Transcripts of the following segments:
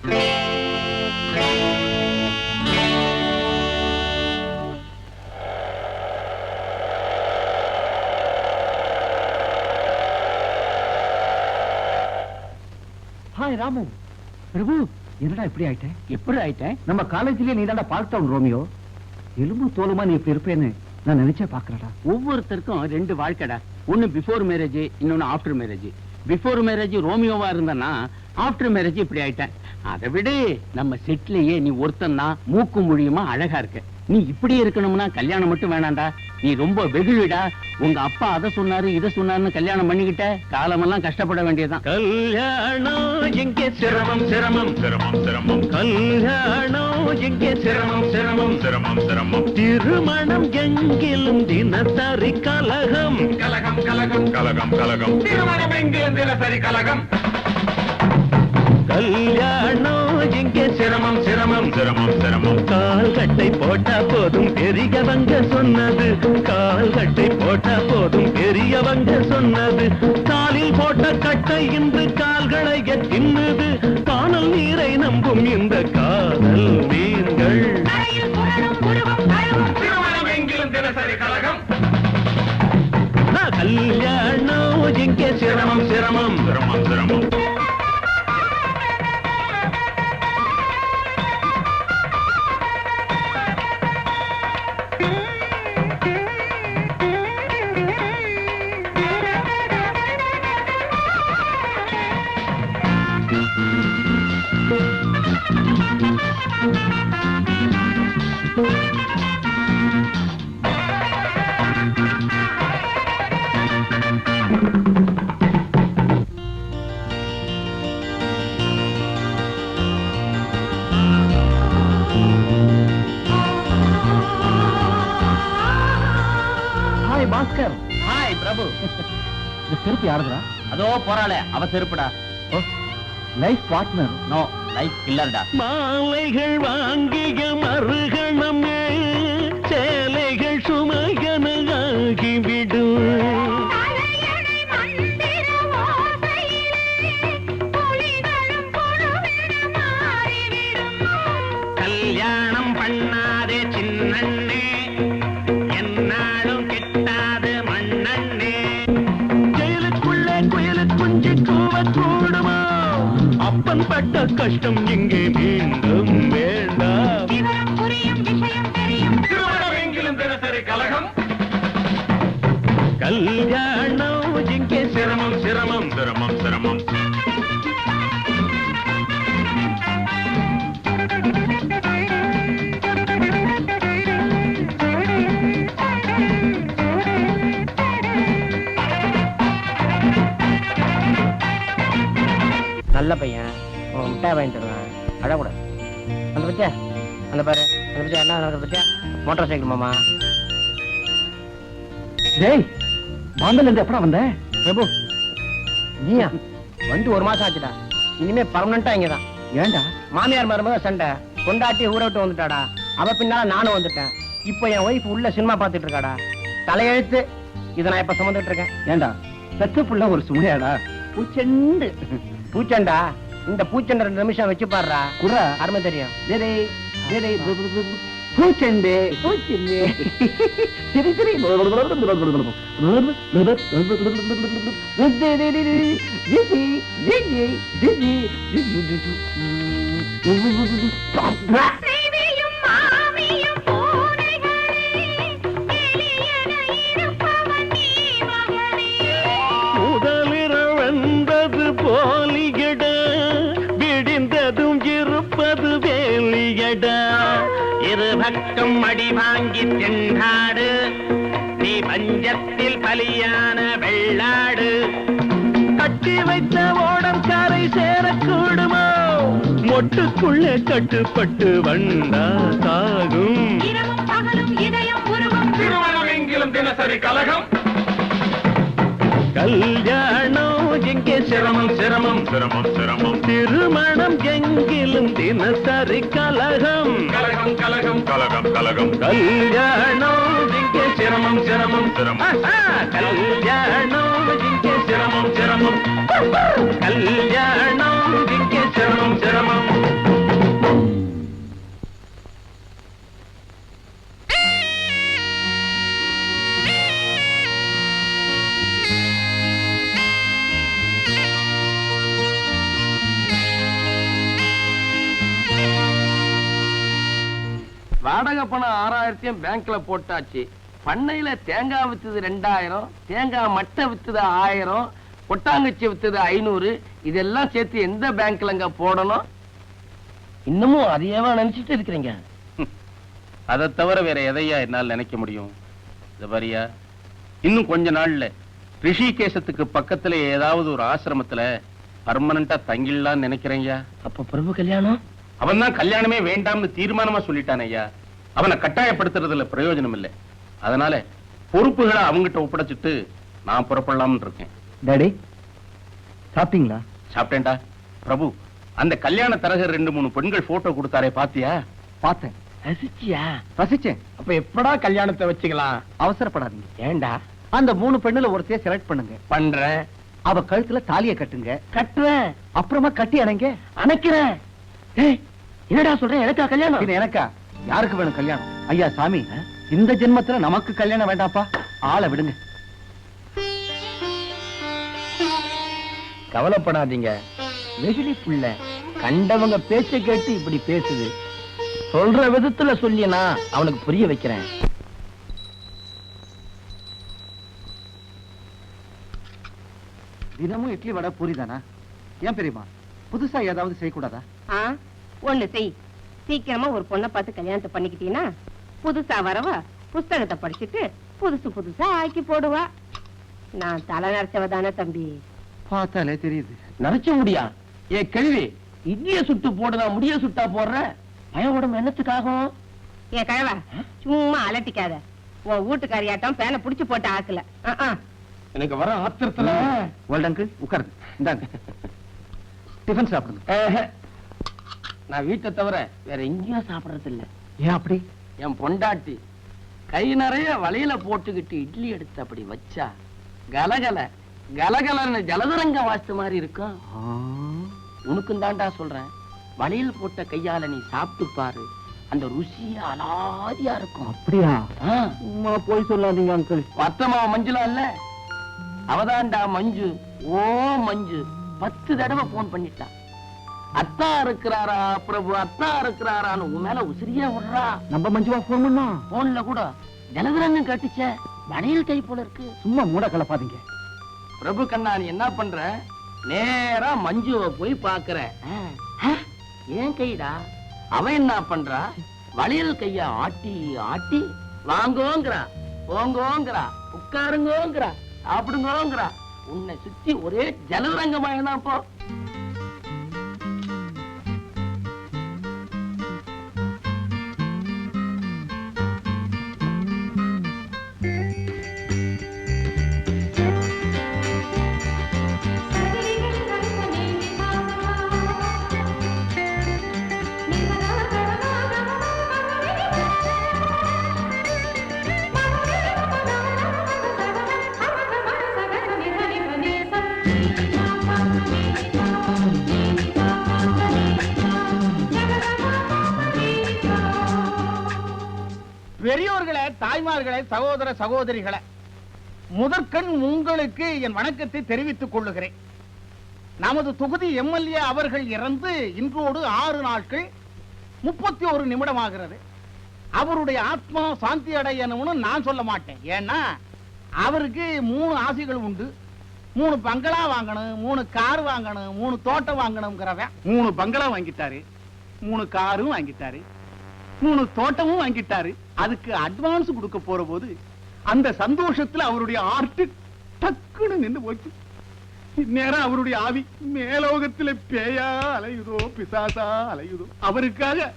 Hi Ramu. பிரபு, என்னடா இப்படி ஆயிட்டேன்? எப்படி ஆயிட்டேன்? நம்ம காலேஜ்லயே நீ தாண்டா பார்க் ரோமியோ. எலும்பு தோலுமா நீ இப்படி இருப்பேன்னு நான் நினைச்சே பாக்குறடா. ஒவ்வொருத்தருக்கும் ரெண்டு வாழ்க்கைடா. ஒன்னு பிஃபோர் மேரேஜ், இன்னொன்னு ஆஃப்டர் மேரேஜ். பிஃபோர் மேரேஜ் ரோமியோவா இருந்தனா, ஆஃப்டர் மேரேஜ் இப்படி ஆயிட்டேன். அதை விட நம்ம செட்லயே நீ ஒருத்தன் தான் மூக்கு மொழியுமா அழகா இருக்க. நீ இப்படி இருக்கணும்னா கல்யாணம் மட்டும் வேணாண்டா. நீ ரொம்ப வெகுளிடா. உங்க அப்பா அதை சொன்னாரு இதை சொன்னாருன்னு கல்யாணம் பண்ணிக்கிட்ட காலமெல்லாம் கஷ்டப்பட வேண்டியதுதான். கல்யாணம் எங்கே சிரமம் சிரமம் சிரமம் சிரமம். கல்யாணம் எங்கே சிரமம் சிரமம் சிரமம் சிரமம். திருமணம் எங்கிலும் தினசரி கலகம் கலகம் கலகம் கலகம் கலகம். திருமணம் எங்கிலும் தினசரி கலகம். கல்யாணம் எங்கே சிரமம் சிரமம் சிரமம் சிரமம். கால்கட்டை போட்டா போதும் பெரியவங்க சொன்னது. கால்கட்டை போட்டா போதும் பெரியவங்க சொன்னது. காலில் போட்ட கட்டை இன்று கால்களை தின்னுது. காணல் நீரை நம்பும் இந்த காதல் மீன்கள். திருமணம் எங்கிலும் தினசரி கலகம். கல்யாணம் எங்கே சிரமம் சிரமம் சிரமம் சிரமம். பாஸ்கர். ஹாய் பிரபு. இந்த செருப்பு யாருடா? அதோ போறாளே அவ செருப்புடா. Life partner. நோ, லைஃப் கில்லர்டா. மாலைகள் வாங்கிய மறுகணம் சேலைகள் சுமையன ஆகிவிடும். கல்யாணம் பண்ணாதே சின்னண்ணே, என்னாலும் கிட்டாது மண்ணண்ணே. ஜெயிலுக்குள்ளே குயிலு குஞ்சு கூவக்கூடுமா? அப்பன் பட்ட கஷ்டம் இங்கே மீண்டும் வேண்டாம். திருமணமெங்கிலும் தினசரி கலகம். கல்யாணம் இங்கே சிரமம் சிரமம் சிரமம் சிரமம். நல்ல பையன், மிட்டாய் வாங்கிட்டு வருவேன், அழக்கூடாது. அந்த பத்தியா, அந்த பாரு, அந்த பத்தியா என்ன நடக்குது பத்தியா? மோட்டார் சைக்கிள் மாமா. டேய், பாந்தல இருந்து எப்படா வந்த? பிரபு, நீயா? வந்து ஒரு மாசம் ஆச்சுடா. இனிமே பர்மனண்டா இங்கதான். ஏண்டா? மாமியார் மருமக சண்டை, கொண்டாட்டி ஊரை விட்டு வந்துட்டாடா. அவ பின்னால நானும் வந்துட்டேன். இப்ப என் ஒய்ஃப் உள்ள சினிமா பாத்துட்டு இருக்காடா. தலையெழுத்து. இதை நான் இப்ப சுமந்துட்டு இருக்கேன். ஏண்டா, பெத்த புள்ள ஒரு சுமையாடா? பூச்செண்டு. பூச்சண்டா, இந்த பூச்சண்டை 2 நிமிஷம் வச்சு பாடுறா. குர்ரா, அருமை தெரியும். பூச்செண்டு பூச்செண்டு. சரி சரி. முதலிரவென்பது போலியட, விடிந்ததும் இருப்பது வேலியட. இரு பக்கம் அடி வாங்கி திண்டாடு, நீ பஞ்சத்தில் பலியான வெள்ளாடு. கட்டி வைத்த ஓடம் கரை சேரக்கூடுமோ? மொட்டுக்குள்ளே கட்டுப்பட்டு வண்டா சாகும். திருமணம் எங்கிலும் தினசரி கலகம். கல்யாணம் எங்கே சிரமம் சிரமம் சிரமம் சிரமம். திருமணம் எங்கிலும் தினசரி கலகம் கலகம் கலகம் கலகம் கலகம். கல்யாணம் எங்கே சிரமம் சிரமம் சிரமம். கல்யாணம் எங்கே சிரமம் சிரமம். கல்யாணம் எங்கே சிரமம் சிரமம். வாடகை பணம் 6000 பேங்க்ல போட்டாச்சு. பண்ணையில தேங்காய் வித்தது 2000, தேங்காய் மட்டை வித்தது 1000, கொட்டாங்குச்சி வித்தது 500. இதெல்லாம் சேர்த்து எந்த பேங்க்லங்க போடணும்? இன்னமும் அதையேவா நினைச்சிட்டு இருக்கிறீங்க? அதை தவிர வேற எதையா என்னால் நினைக்க முடியும்? பாரியா, இன்னும் கொஞ்ச நாள்ல ரிஷிகேசத்துக்கு பக்கத்துல ஏதாவது ஒரு ஆசிரமத்துல பர்மனண்டா தங்கிடலாம்னு நினைக்கிறேன்யா. அப்ப பிரபு கல்யாணம்? அவன் தான் கல்யாணமே வேண்டாம்னு தீர்மானமா சொல்லிட்டான் ஐயா. அவனை கட்டாயப்படுத்துறதுல பிரயோஜனம் இல்லை. அதனால பொறுப்புகளை அவங்கிட்ட ஒப்படைச்சிட்டு நான் புறப்படலாம்னு இருக்கேன். டாடி சாப்பிட்டீங்களா? சாப்பிட்டேன்டா. பிரபு, அந்த கல்யாண தரகர் 2-3 பெண்கள் போட்டோ கொடுத்தாரே, பாத்தியா? பார்த்தேன். ரசிச்சியா? ரசிச்சேன். அப்ப எப்படா கல்யாணத்தை வச்சுக்கலாம்? அவசரப்படாதீங்க. ஏண்டா? அந்த 3 பெண்ணுல ஒருத்தைய செலக்ட் பண்ணுங்க. பண்றேன். அவ கழுத்துல தாலியை கட்டுங்க. கட்டுறேன். அப்புறமா கட்டி அணைங்க. அணைக்கிறேன். ஏய், என்னடா சொல்றேன்? எனக்கா கல்யாணம்? இது எனக்கா? யாருக்கு வேணும் கல்யாணம்? ஐயா சாமி, இந்த ஜென்மத்துல நமக்கு கல்யாணம் வேண்டாப்பா. ஆளை விடுங்க. கவலைப்படாதீங்க. வெகுளி புள்ள கண்டவங்க பேச்சை கேட்டு இப்படி பேசுது. சொல்ற விதத்துல சொல்லினா அவனுக்கு புரிய வைக்கிறேன். தினமும் இட்லி வடை பூரி தானா? ஏன் பெரியமா, புதுசா ஏதாவது செய்யக்கூடாதா? ஒண்ணு செய். சீக்கிரமா ஒரு பொண்ணை பார்த்து கல்யாணத்தை பண்ணிக்கிட்டீங்கன்னா புதுசா வரவா புஸ்தகத்தை படிச்சுட்டு புதுசு புதுசா ஆக்கி போடுவா. நான் தலை நரைச்சவ தானே தம்பி. பார்த்தாலே தெரியுது. நரைச்ச முடியா? ஏ கேள்வி, இட்லிய சுட்டு போடுதா முடிய சுட்டா போடுற? பய உடம்பு என்னத்துக்காகும்? ஏ கழவா, சும்மா அலட்டிக்காத. உன் வீட்டுக்காரியாட்டம் பேனை புடிச்சு போட்டு ஆக்கல. எனக்கு வர ஆத்திரத்துல வேர்ல்ட் அங்கிள் உட்காருங்க. இந்தாங்க டிஃபன் சாப்பிடுங்க. நான் வீட்டை தவிர வேற எங்கேயும் சாப்பிடறது இல்ல. ஏன் அப்படி? என் பொண்டாட்டி கை நிறைய வளையல போட்டுக்கிட்டு இட்லி எடுத்து அப்படி வச்சா கலகல கலகலன்னு ஜலதரங்க வாஸ்து மாதிரி இருக்கும். உனக்கும் தாண்டா சொல்றேன். வளையல் போட்ட கையால நீ சாப்பிட்டு பாரு, அந்த ருசி அலாதியா இருக்கும். அப்படியா? போய் சொல்லாதீங்க அங்கிள். மத்தமா மஞ்சுலா இல்ல, அவதான்டா மஞ்சு. ஓ மஞ்சு 10 தடவை போன் பண்ணிட்டா. அத்தா இருக்கிறாரா பிரபு, அத்தா இருக்கிறாரான்னு உன் மேல உசிரியா விடுறா. நம்ம மஞ்சுவா போன் பண்ணா? போன்ல கூட ஜலதரன்னு கட்டிச்ச வளையல் கை போல இருக்கு. சும்மா மூட கலப்பாதீங்க. பிரபு கண்ணா, நீ என்ன பண்ற? நேரா மஞ்சுவை போய் பாக்குற. ஏன் கைடா? அவன் என்ன பண்றா? வளையல் கைய ஆட்டி ஆட்டி வாங்கோங்கிறா, போங்கோங்கிறா, உட்காருங்கோங்கிறா, சாப்பிடுங்கோங்கிறா. உன்னை சுத்தி ஒரே ஜலதரங்கமாயதான் போ. பெரியோர்களே, தாய்மார்களே, சகோதர சகோதரிகளே, முதற்கண் உங்களுக்கு என் வணக்கத்தை தெரிவித்துக் கொள்ளுகிறேன். நமது தொகுதி எம்எல்ஏ அவர்கள் இறந்து இன்றோடு 6 நாட்கள் 31 நிமிடம் ஆகிறது. அவருடைய ஆத்மா சாந்தி அடையணும்னு நான் சொல்ல மாட்டேன். ஏன்னா அவருக்கு 3 ஆசைகள் உண்டு. 3 பங்களா வாங்கணும், 3 கார் வாங்கணும், 3 தோட்டம் வாங்கணும்ங்கிறவன் 3 பங்களா வாங்கிட்டாரு, 3 காரும் வாங்கிட்டாரு, 3 தோட்டமும் வாங்கிட்டாரு. அதுக்கு அட்வான்ஸ் கொடுக்க போற போது அந்த சந்தோஷத்துல அவருடைய ஆர்ட் டக்குன்னு நின்று போச்சு. இந்நேரம் அவருடைய ஆவி மேலோகத்துல பேயா அலையுதோ பிசாசா அலையுதோ. அவருக்காக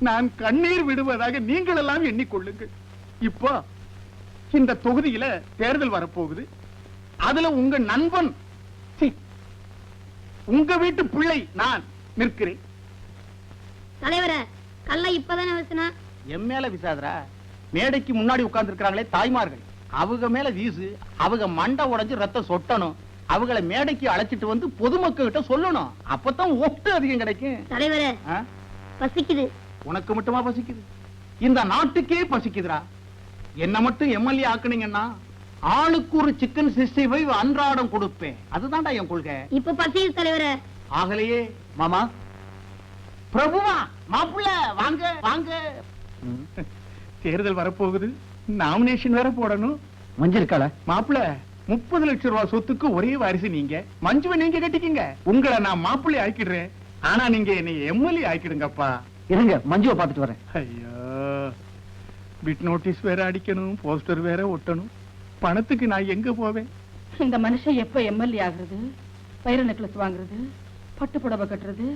நான் கண்ணீர் விடுவதாக நீங்கள் எல்லாம் எண்ணிக்கொள்ளுங்கள். இப்போ இந்த தொகுதியில தேர்தல் வரப்போகுது. அதுல உங்க நண்பன், உங்க வீட்டு பிள்ளை நான் நிற்கிறேன். தலைவர கல்ல இப்பதானே வசனா? என் மேல விசாதரா? மேடைக்கு முன்னாடி உட்கார்ந்து இருக்கிறாங்களே தாய்மார்கள், அவங்க மேல வீசு. அவங்க மண்டை உடைஞ்சு ரத்தம் சொட்டணும். அவங்கள மேடைக்கு அழைச்சிட்டு வந்து பொதுமக்கள் கிட்ட சொல்லணும். அப்பதான் ஓட்டு அதிகம் கிடைக்கும். தலைவர பசிக்குது. உனக்கு மட்டுமா பசிக்குது? இந்த நாட்டுக்கே பசிக்குதுரா. என்ன மட்டும் எம்எல்ஏ ஆக்குனீங்கன்னா ஆளுக்கு ஒரு சிக்கன் 65 அன்றாடம் கொடுப்பேன். அதுதான்டா என் கொள்கை. இப்ப பசிக்குது தலைவர. ஆகலையே மாமா. பிரபுவா, மாப்பிள்ள வாங்க வாங்க. தேர்தல் வரப்போகுது, நாமினேஷன் வேற போடணும். மஞ்சு இருக்காள? மாப்பிள்ள 30 லட்சம் ரூபாய் சொத்துக்கு ஒரே வாரிசு நீங்க. மஞ்சுவை நீங்க கட்டிக்கிங்க. உங்களை நான் மாப்பிள்ளை ஆக்கிடுறேன். ஆனா நீங்க என்னை எம்எல்ஏ ஆக்கிடுங்கப்பா. இருங்க, மஞ்சுவை பார்த்துட்டு வரேன். ஐயோ, பிட் நோட்டீஸ் வேற அடிக்கணும், போஸ்டர் வேற ஒட்டணும். பணத்துக்கு நான் எங்க போவேன்? இந்த மனுஷன் எப்ப எம்எல்ஏ ஆகுறது, வைர நெக்லஸ் வாங்குறது, பட்டு புடவை கட்டுறது,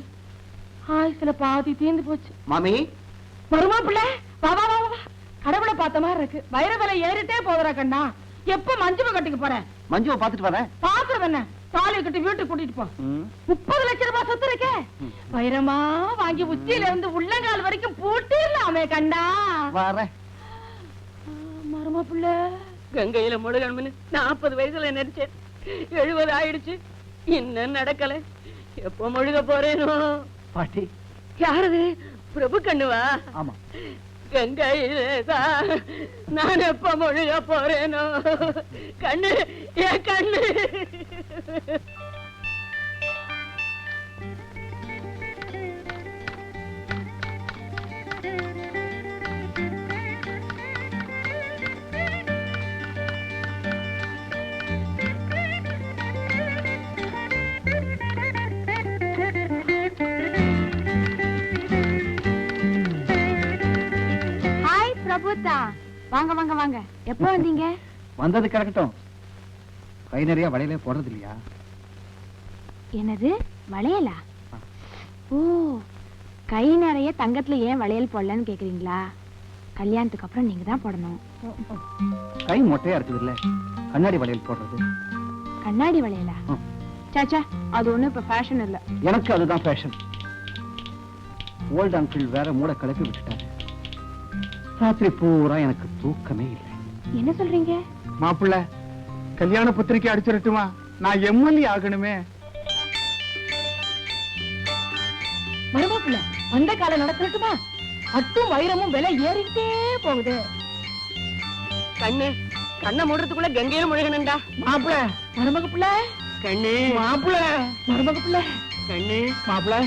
ஆயுசுல பாதி தீர்ந்து போச்சு. மாமி, மருமா பிள்ளை, வா வா வா வா. கடவுளை பார்த்த மாதிரி இருக்கு. வைர விலை ஏறிட்டே போதுரா கண்ணா. எப்ப மஞ்சுவை கட்டிக்க போற? மஞ்சுவை பார்த்துட்டு வரேன். பாக்குறது என்ன, தாலி கட்டி வீட்டுக்கு கூட்டிட்டு போ. 30 லட்சம் ரூபாய் சொத்து இருக்கே, வைரமா வாங்கி உச்சியில இருந்து உள்ளங்கால் வரைக்கும் பூட்டிடலாமே கண்ணா. வரேன். மருமா பிள்ளை, கங்கையில முழுகணும்னு 40 வயசுல நினைச்சேன். 70 ஆயிடுச்சு, இன்னும் நடக்கல. எப்ப முழுக போறேனோ? பாட்டி யாரது? பிரபு கண்ணுவா? ஆமா. கங்கையிலேதான் நான் எப்ப முழுக போறேனோ? கண்ணு, என் கண்ணு. பிரபுத்தா, வாங்க வாங்க வாங்க. எப்ப வந்தீங்க? வந்தது கிடக்கட்டும். கை நிறைய வளையலே போடுறது இல்லையா? என்னது வளையலா? ஓ, கை நிறைய தங்கத்துல ஏன் வளையல் போடலன்னு கேக்குறீங்களா? கல்யாணத்துக்கு அப்புறம் நீங்க தான் போடணும். கை மொட்டையா இருக்குது இல்ல, கண்ணாடி வளையல் போடுறது. கண்ணாடி வளையலா? சாச்சா, அது ஒண்ணும் இப்ப ஃபேஷன் இல்ல. எனக்கு அதுதான் ஃபேஷன். ஓல்ட் அங்கிள் வேற மூட கலப்பி விட்டுட்டாரு. ராத்திரி பூரா எனக்கு தூக்கமே இல்லை. என்ன சொல்றீங்க? மாப்பிள்ள, கல்யாண பத்திரிக்கை அடிச்சிடட்டுமா? நான் எம்எல்ஏ ஆகணுமே. மருமா பிள்ளை, அந்த காலம் நடக்கட்டுமா? அட்டும் வைரமும் விலை ஏறிக்கிட்டே போகுது. கண்ணு, கண்ணை மூடுறதுக்குள்ள கங்கையில முழுகணும்டா. மாப்பிள்ள, மருமக பிள்ளை, கண்ணு. மாப்பிள்ள, மருமக பிள்ளை, கண்ணு. மாப்பிள்ள,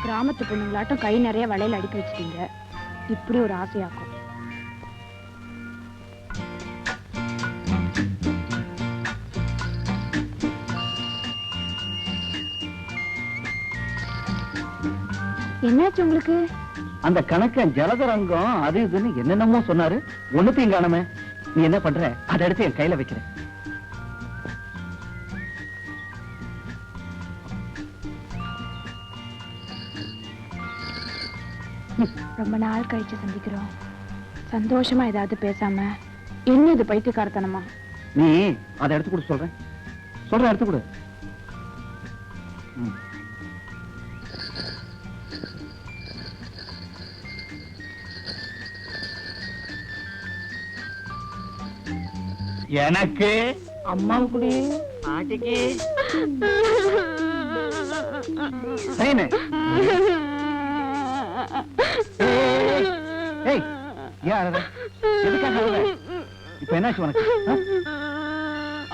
கிராமத்து பொண்ணுங்களாட்டம் கை நிறைய வளையல் அடிக்க வச்சிட்டீங்க. இப்படி ஒரு ஆசையாக்கும். என்னாச்சு உங்களுக்கு? அந்த கணக்க ஜலதரங்கம் அது இதுன்னு என்னென்னமோ சொன்னாரு. ஒண்ணுத்தையும் காணமே. நீ என்ன பண்ற? அதை எடுத்து என் கையில வைக்கிறேன். ரொம்ப நாள் கழிச்சு சந்திக்கிறோம். சந்தோஷமா ஏதாவது பேசாம என்ன இது பைத்தியக்காரத்தனமா? நீ அதை எடுத்து கொடு. சொல்றேன் எடுத்து கொடு. எனக்கு, அம்மாவுக்கு, பாட்டிக்கு. சைனே. ஏய், ஏன் அழற? எதுக்காக அழற? இப்ப என்னாச்சு உனக்கு?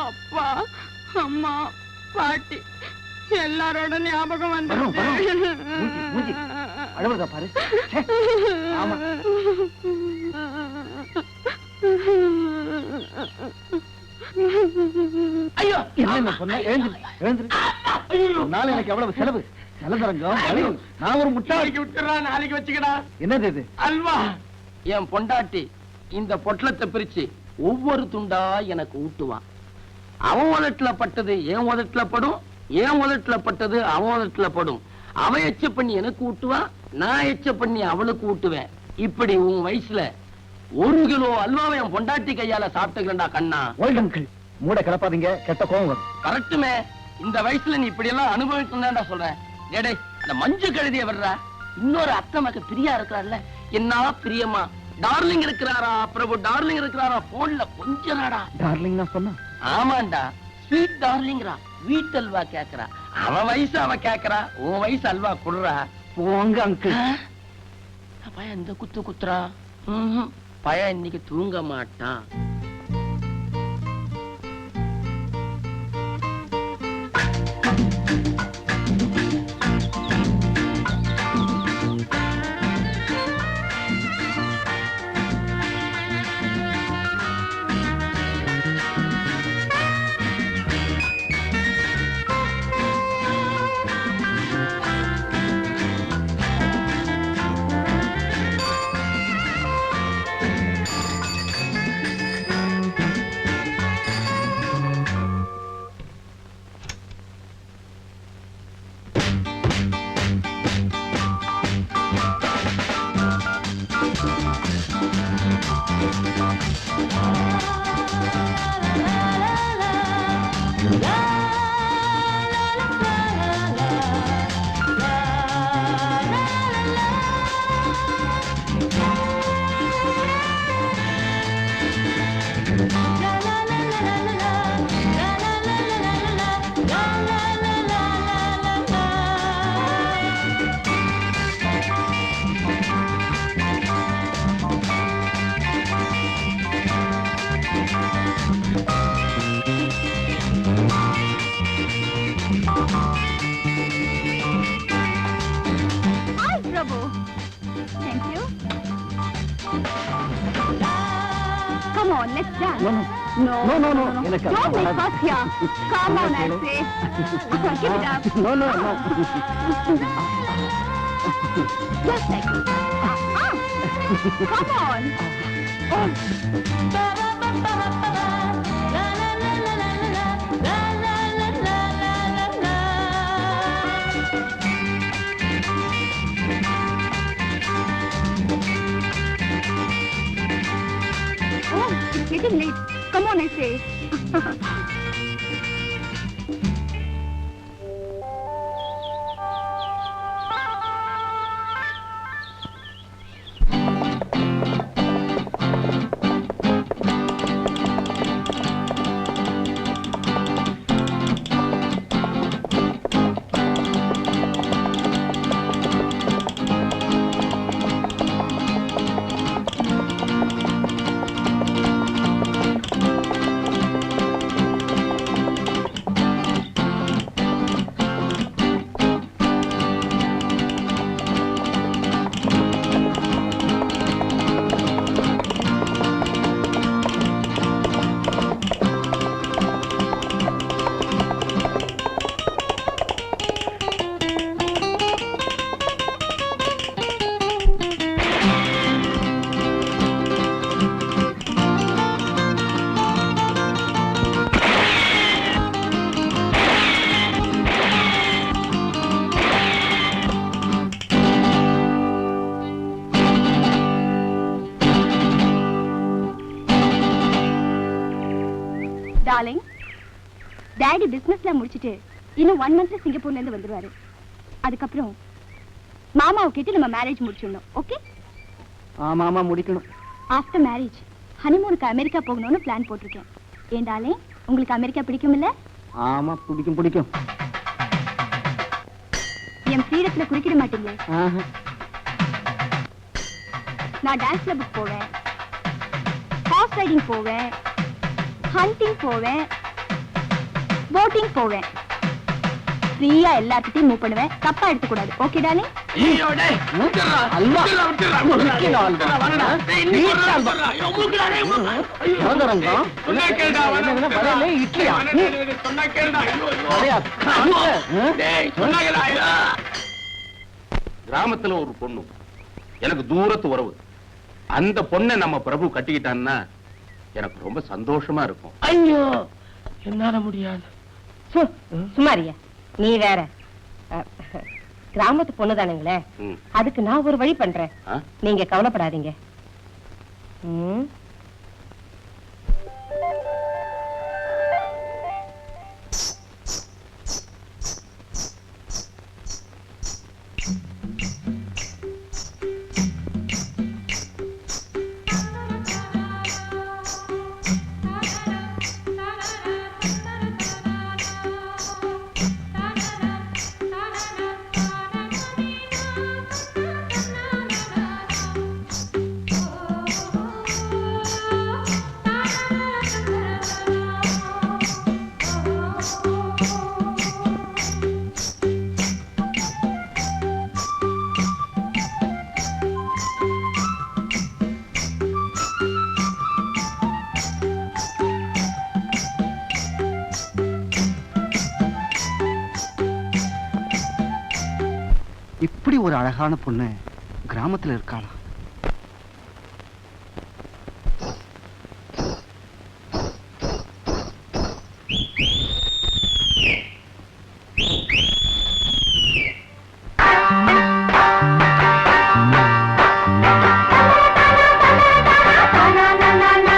அப்பா, அம்மா, பாட்டி எல்லாரோட ஞாபகம் வந்து அழுவதா பாரு. ச்சே. ஆமா. ஐயோ, என்ன சொன்ன? எழுந்துரு. நாளை எனக்கு எவ்வளவு செலவு? ஜலதரங்கம், வளையல். நான் ஒரு முட்டாளைக்கு விட்டுறா, நாளைக்கு வச்சுக்கடா. என்னது இது? அல்வா. என் பொண்டாட்டி இந்த பொட்டலத்தை பிரிச்சு ஒவ்வொரு துண்டா எனக்கு ஊட்டுவான். அவன் உதட்டுல பட்டது என் உதட்டுல படும், என் உதட்டுல பட்டது அவன் உதட்டுல படும். அவன் எச்ச பண்ணி எனக்கு ஊட்டுவான், நான் எச்ச பண்ணி அவளுக்கு ஊட்டுவேன். இப்படி உன் வயசுல 1 கிலோ அல்வாவை என் பொண்டாட்டி கையால சாப்பிட்டுக்கண்டா கண்ணா. ஓல்ட் அங்கிள், மூட கிளப்பாதீங்க, கெட்ட கோவம் வரும். கரெக்டுமே. இந்த வயசுல நீ இப்படி எல்லாம் அனுபவிக்கணும்டா சொல்றேன். டேடே, அந்த மஞ்சு கழுதிய வர்றா. இன்னொரு அத்தை மக பிரியா இருக்கிறாள்ல, என்ன பிரியமா டார்லிங் இருக்கிறாரா பிரபு, டார்லிங் இருக்கிறாரா, போன்ல கொஞ்சம் நாடா. டார்லிங் நான் சொன்னா? ஆமாண்டா, ஸ்வீட் டார்லிங்ரா. வீட்டு அல்வா கேக்குறா. அவன் வயசு அவ கேக்குறா, உன் வயசு அல்வா குடுறா. போங்க அங்கிள். பையன் இந்த குத்து குத்துறா. பையன் இன்னைக்கு தூங்க மாட்டான். Hi, Prabhu. Thank you. Come on, let's dance. No. எனக்கு Don't make வராது. fuss here. Come on, I say. Give it up. No. Just like this. Come on. Oh, it's getting late. Come on, I say. Darling, Daddy businessல முடிச்சிட்டு இன்னும் 1 monthல சிங்கப்பூர்ல இருந்து வந்துருவாரு. அதுக்கப்புறம் மாமாவை கேட்டு நம்ம மேரேஜ் முடிச்சிடணும். ஓகே? ஆமா முடிக்கணும். ஆஃப்டர் மேரேஜ் ஹனிமூனுக்கு அமெரிக்கா போகணும்னு பிளான் போட்டிருக்கேன். ஏன் டார்லிங், உங்களுக்கு அமெரிக்கா பிடிக்குமில்ல? ஆமா பிடிக்கும். என் ஃப்ரீடத்துல குறுக்கிட மாட்டீங்களே? நான் டான்ஸ் கிளப்புக்கு போவேன், ஹார்ஸ் ரைடிங் போவேன், ஹண்டிங் போவேன், போட்டிங் போவேன். ஃப்ரீயா எல்லாத்துக்கும் மூவ் பண்ணுவேன். தப்பா எடுத்துக்க கூடாது. Okay darling? கிராமத்துல ஒரு பொண்ணு எனக்கு தூரத்து உறவு. அந்த பொண்ணை நம்ம பிரபு கட்டிக்கிட்டான்னா எனக்கு ரொம்ப சந்தோஷமா இருக்கும். ஐயோ, என்னால முடியாது. சுமாரியா, நீ வேற. கிராமத்து பொண்ணு தானுங்களே, அதுக்கு நான் ஒரு வழி பண்றேன். நீங்க கவலைப்படாதீங்க. இப்படி ஒரு அழகான பொண்ணு கிராமத்துல இருக்காளா? Na na na na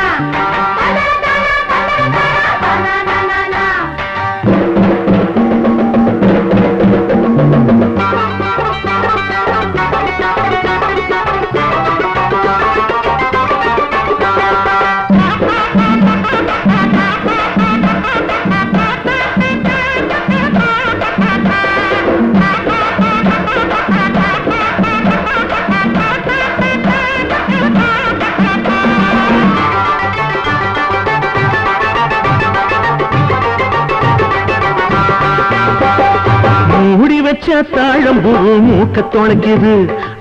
வச்ச தாழம்பூ மூக்க தொலைக்குது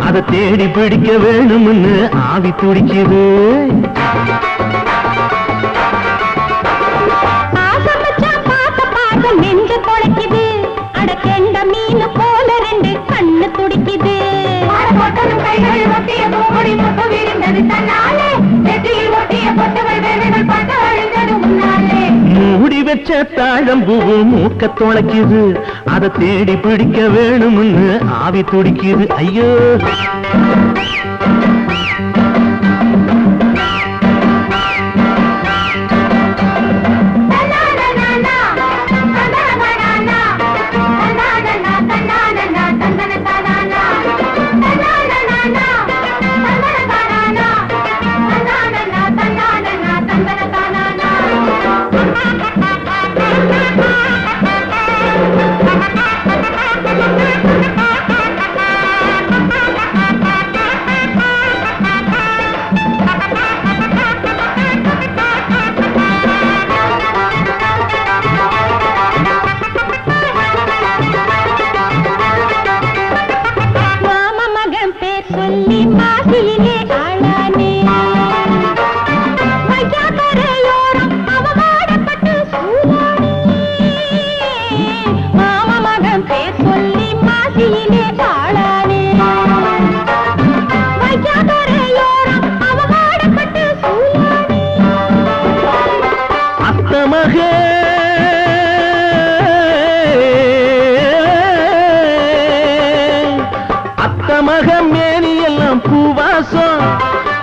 அதை தேடி பிடிக்க வேணும்னு ஆவி துடிக்குது நெஞ்ச தொலைக்குது அட கெண்ட மீன் போல ரெண்டு கண்ணு துடிக்குது மூடி வச்ச தாழம்பூ மூக்க தொலைக்குது அதை தேடி பிடிக்க வேணும்னு ஆவி துடிக்குது ஐயோ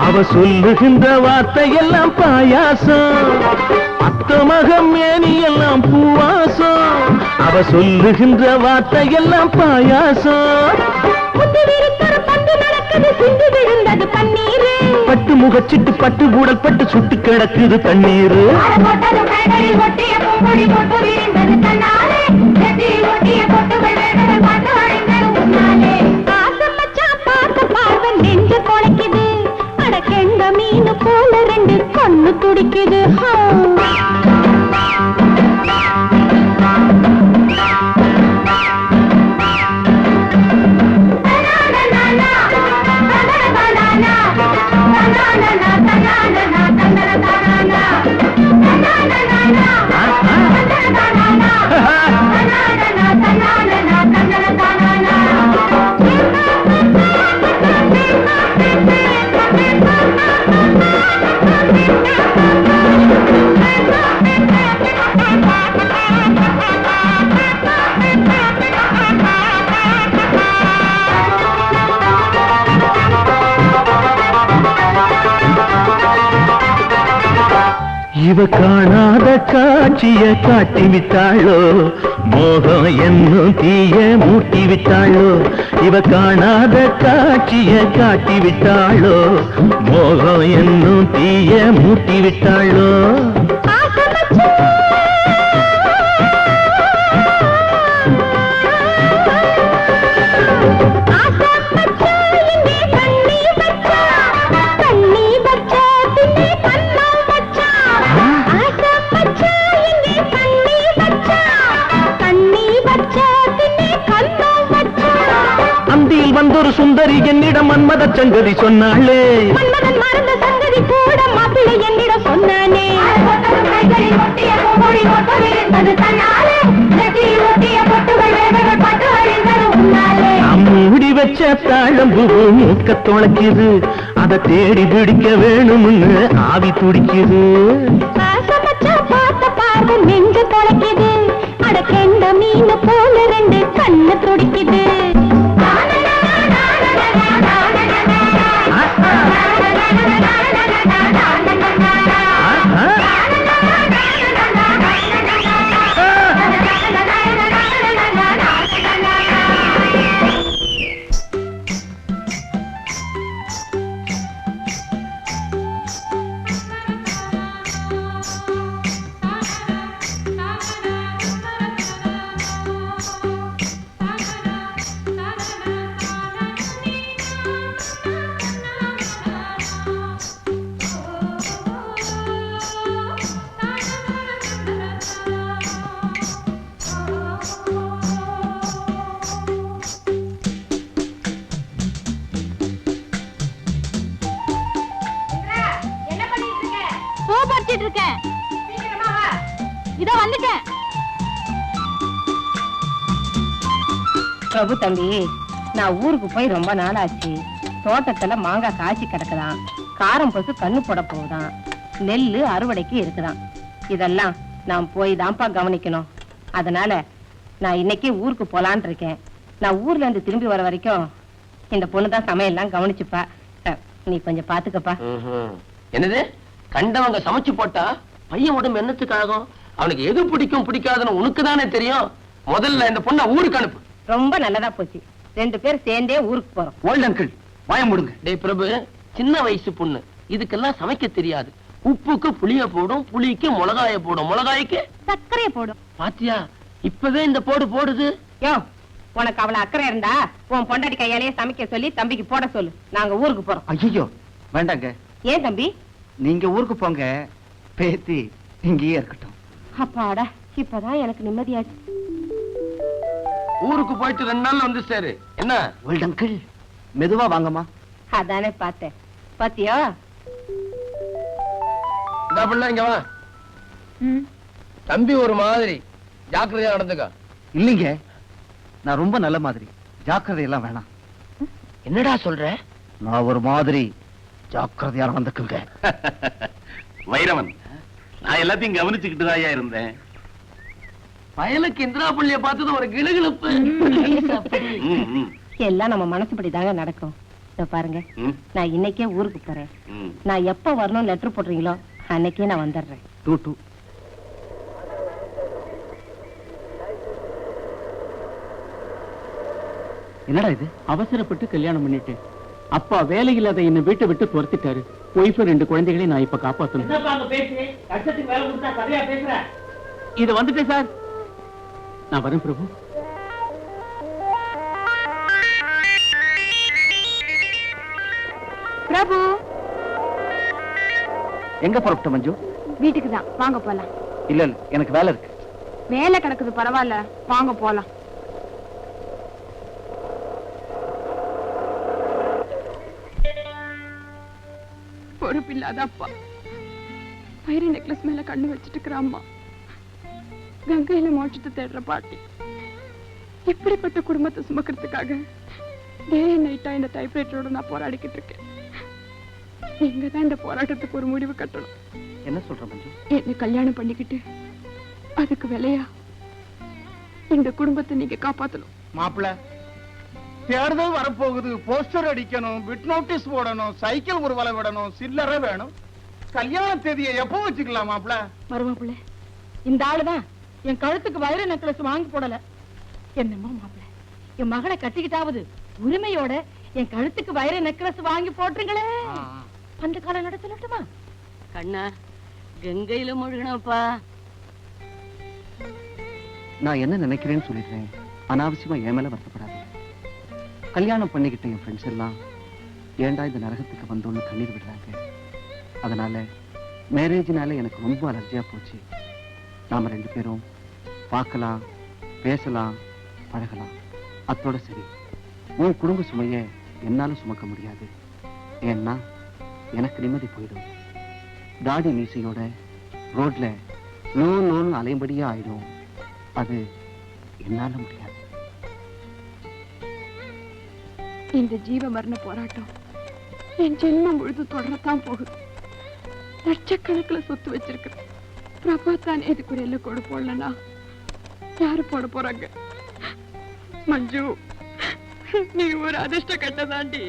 அவ சொல்லுகின்ற வார்த்தையெல்லாம் பாயாசம் அத்த மகம் மேனி எல்லாம் பூவாசம் அவ சொல்லுகின்ற வார்த்தையெல்லாம் பாயாசம் பட்டு முகச்சிட்டு பட்டு கூடல் பட்டு சுட்டு கிடக்குது தண்ணீர் நெஞ்ச கொலைக்குது அட கெண்ட மீன் போல ரெண்டு கண்ணு துடிக்குது இவ காணாத காட்சிய காட்டிவிட்டாளோ மோகம் என்னும் தீய மூட்டிவிட்டாளோ இவ காணாத காட்சிய காட்டிவிட்டாளோ மோகம் என்னும் தீய மூட்டிவிட்டாளோ வந்தொரு சுந்தரி என்னிடம் மன்மத சங்கதி சொன்னாளே மன்மதன் மறந்த சங்கதி கூட மாப்பிள்ளை என்னிடம் சொன்னானே மூடி வச்ச தாழம்பூ மூக்க தொலைக்குது அதை தேடி பிடிக்க வேணும்னு ஆவி துடிக்குது நெஞ்சு தொலைக்குது அட கெண்ட மீன் போல ரெண்டு கண்ணு துடிக்குது யோசிச்சுட்டு இருக்கேன். இதோ வந்துட்டேன். பிரபு தம்பி, நான் ஊருக்கு போய் ரொம்ப நாள் ஆச்சு. தோட்டத்துல மாங்காய் காய்ச்சி கிடக்குதான், காரம் பசு கண்ணு போட போகுதான், நெல்லு அறுவடைக்கு இருக்குதான். இதெல்லாம் நான் போய் தான்ப்பா கவனிக்கணும். அதனால நான் இன்னைக்கே ஊருக்கு போலான் இருக்கேன். நான் ஊர்ல இருந்து திரும்பி வர வரைக்கும் இந்த பொண்ணுதான் சமையல்லாம் கவனிச்சுப்பா. நீ கொஞ்சம் பாத்துக்கப்பா. என்னது, கண்டவங்க சமைச்சு போட்டா பையன் உடம்பு என்னத்துக்கு ஆகும்? அவனுக்கு எது பிடிக்கும் பிடிக்காதுன்னு உனக்கு தானே தெரியும். முதல்ல இந்த பொண்ணை ஊருக்கு அனுப்பு. ரொம்ப நல்லதா போச்சு, 2 பேர் சேர்ந்தே ஊருக்கு போறோம். ஓல்டு அங்கிள் வாய முடுங்க. டேய் பிரபு, சின்ன வயசு பொண்ணு, இதுக்கெல்லாம் சமைக்க தெரியாது. உப்புக்கு புளிய போடும், புளிக்கு மிளகாய போடும், மிளகாய்க்கு சர்க்கரையை போடும். பாத்தியா, இப்பவே இந்த போடு போடுது. யோ, உனக்கு அவள அக்கறை இருந்தா உன் பொண்டாட்டி கையாலேயே சமைக்க சொல்லி தம்பிக்கு போட சொல்லு. நாங்க ஊருக்கு போறோம். ஐயோ வேண்டாங்க. ஏன் தம்பி? நீங்க ஊருக்கு போங்க, பேத்தி இங்கேயே இருக்கட்டும். அப்பாடா, இப்பதான் எனக்கு நிம்மதியாச்சு. ஊருக்கு போயிட்டு 2 நாள்ல வந்து சேரு. என்ன ஓல்டு அங்கிள், மெதுவா வாங்கம்மா. அதானே பார்த்தேன். பாத்தியா, இந்த பிள்ளை இங்க வா. தம்பி ஒரு மாதிரி ஜாக்கிரதையா நடந்துக்க. இல்லைங்க, நான் ரொம்ப நல்ல மாதிரி, ஜாக்கிரதை எல்லாம் வேணாம். என்னடா சொல்ற? நான் ஒரு மாதிரி ஜாக்கிரதையா நடந்துக்குங்க. வைரவன், நான் எல்லாத்தையும் கவனிச்சுக்கிட்டு தான் இருந்தேன். பயலுக்கு இந்திரா பள்ளிய பார்த்தது ஒரு கிளுகிழுப்பு. ம், ம், எல்லாம் நம்ம மனசுப்படி தாங்க நடக்கும். இதோ பாருங்க, ம், நான் இன்னைக்கே ஊருக்கு போறேன். ம். நான் எப்ப வரணும் லெட்டர் போடுறீங்களோ அன்னைக்கே நான் வந்துடுறேன். 2-2. என்னடா இது? அவசரப்பட்டு கல்யாணம் பண்ணிட்டேன். அப்பா வேலை இல்லாத என்ன வீட்டை விட்டு துரத்திட்டாரு. ஒய்ஃப் 2 குழந்தைகளை நான் இப்ப காப்பாத்தணும். இது வந்துட்டேன் சார். நான் வரேன் பிரபு. பிரபு, எங்க புறப்பட்ட மஞ்சு? வீட்டுக்கு தான், வாங்க போலாம். இல்ல இல்ல, எனக்கு வேலை இருக்கு. வேலை கிடக்குது, பரவாயில்ல, வாங்க போலாம். பொறுப்பில்லாத அப்பா, வைர நெக்லஸ் மேல கண்ணு வச்சிட்டு இருக்கிற அம்மா, கங்கையில மோட்சத்தை தேடுற பாட்டி, இப்படிப்பட்ட குடும்பத்தை சுமக்கிறதுக்காக டே நைட்டா இந்த டைப்ரைட்டரோட நான் போராடிக்கிட்டு இருக்கேன். நீங்க தான் இந்த போராட்டத்துக்கு ஒரு முடிவு கட்டணும். என்ன சொல்ற மஞ்சு? என்ன கல்யாணம் பண்ணிக்கிட்டு அதுக்கு விலையா இந்த குடும்பத்தை நீங்க காப்பாத்தணும். மாப்பிள்ள, தேர்தல் வரப்போகுது, போஸ்டர் அடிக்கணும், பிட் நோட்டீஸ் போடணும், சைக்கிள் ஊர்வல விடணும், சில்லறை வேணும். கல்யாண தேதியை எப்போ வச்சுக்கலாம் மாப்பிள்ள? மருமப்புள்ள, இந்த ஆளுதான் என் கழுத்துக்கு வைர நெக்லஸ் வாங்கி போடல. என்னமோ மாப்பிள்ள, என் மகளை கட்டிக்கிட்டாவது உரிமையோட என் கழுத்துக்கு வைர நெக்லஸ் வாங்கி போட்டுருங்களே. அந்த காலம் நட சொல்லட்டுமா? கண்ணா, கங்கையில முழுகணப்பா. நான் என்ன நினைக்கிறேன்னு சொல்லிடுறேன். அனாவசியமா என் மேல வருத்தப்படாது. கல்யாணம் பண்ணிக்கிட்ட என் ஃப்ரெண்ட்ஸ் எல்லாம் ஏண்டா இந்த நரகத்துக்கு வந்தோன்னு கண்ணீர் விடுறாங்க. அதனால மேரேஜ்னால எனக்கு ரொம்ப அலர்ஜியா போச்சு. நாம 2 பேரும் பார்க்கலாம், பேசலாம், பழகலாம், அத்தோட சரி. உன் குடும்ப சுமைய என்னால சுமக்க முடியாது. ஏன்னா எனக்கு நிம்மதி போயிடும். தாடி மீசையோட ரோட்ல நோன்னு அலையும்படியா ஆயிடும். அது என்னால முடியாது. இந்த ஜீவ மரண போராட்டம் என் ஜென்மம் முழுது தொடரத்தான் போகுது. லட்சக்கணக்கில் சொத்து வச்சிருக்கிறேன். பிரபா தானே இதுக்கு ஒரு எல்லை கோடு போடலன்னா யாரு போட போறாங்க? மஞ்சு, நீ ஒரு அதிர்ஷ்ட கட்டதாண்டி.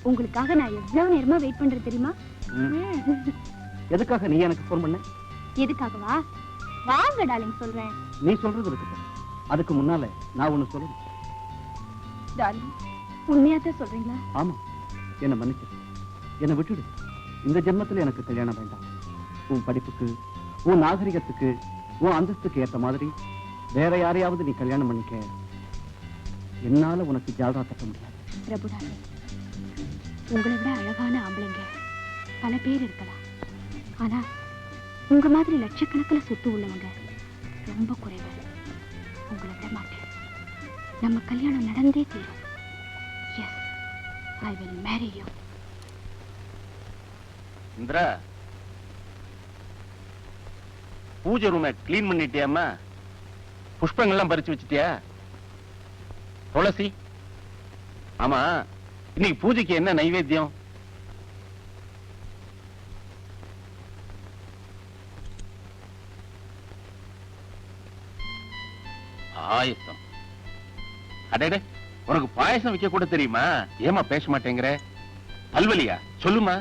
உங்களுக்காக நான் எவ்வளவு நேரமா வெயிட் பண்றேன் தெரியுமா? எதுக்காக நீ எனக்கு போன் பண்ண? எதுக்காகவா? வாங்க டார்லிங், சொல்றேன். நீ சொல்றது இருக்கு. அதுக்கு முன்னால நான் ஒண்ணு சொல்லணும். டார்லிங், உண்மையாத்தான் சொல்றீங்களா? ஆமா, என்ன மன்னிச்சு, என்னை விட்டுடு. இந்த ஜென்மத்துல எனக்கு கல்யாணம் வேண்டாம். உன் படிப்புக்கு, உன் நாகரிகத்துக்கு, உன் அந்தஸ்துக்கு ஏற்ற மாதிரி வேற யாரையாவது நீ கல்யாணம் பண்ணிக்க. என்னால உனக்கு ஜாதா தட்ட முடியாது. பிரபு டார்லிங், உங்களை விட அழகான ஆம்பளைங்க பல பேர் இருக்கலாம். ஆனா உங்க மாதிரி லட்சக்கணக்கில் சொத்து உள்ளவங்க ரொம்ப குறைவு. உங்களை விட மாட்டேன். நம்ம கல்யாணம் நடந்தே தீரும். Yes, I will marry you. Indira, பூஜை ரூமை கிளீன் பண்ணிட்டியாமா? புஷ்பங்கள்லாம் பறிச்சு வச்சிட்டியா? துளசி, ஆமா, இன்னைக்கு பூஜைக்கு என்ன நைவேத்தியம்? பாயசம். அடடே, உனக்கு பாயசம் வைக்க கூட தெரியுமா? ஏமா பேச மாட்டேங்கிற? பல்வலியா? சொல்லுமா.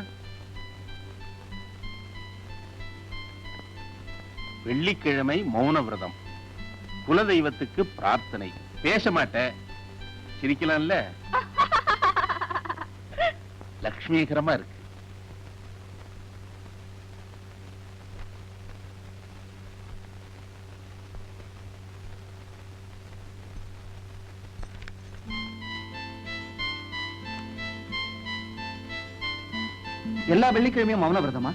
வெள்ளிக்கிழமை மௌன விரதம், குலதெய்வத்துக்கு பிரார்த்தனை. பேச மாட்ட, சிரிக்கலாம்ல? லட்சுமிகரமா இருக்கு. எல்லா வெள்ளிக்கிழமையும் மௌன விரதமா?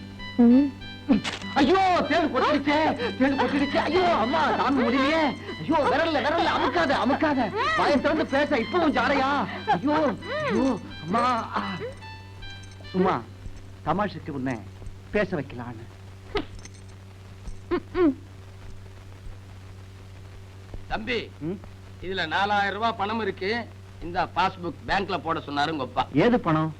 ஐயோ, தேடு கொட்டிடுச்சே, தேடு கொட்டிடுச்சே. ஐயோ அம்மா, தாங்க முடியலையே. ஐயோ, விரல்ல விரல்ல அமுக்காத அமுக்காத. வாயை திறந்து பேச இப்பவும் ஜாடையா? ஐயோ ஐயோ அம்மா. சும்மா தமாஷுக்கு உன்னை பேச வைக்கலான்னு. தம்பி, இதுல 4000 ரூபாய் பணம் இருக்கு. இந்த பாஸ்புக் பேங்க்ல போட சொன்னாரு உங்க அப்பா. ஏது பணம்?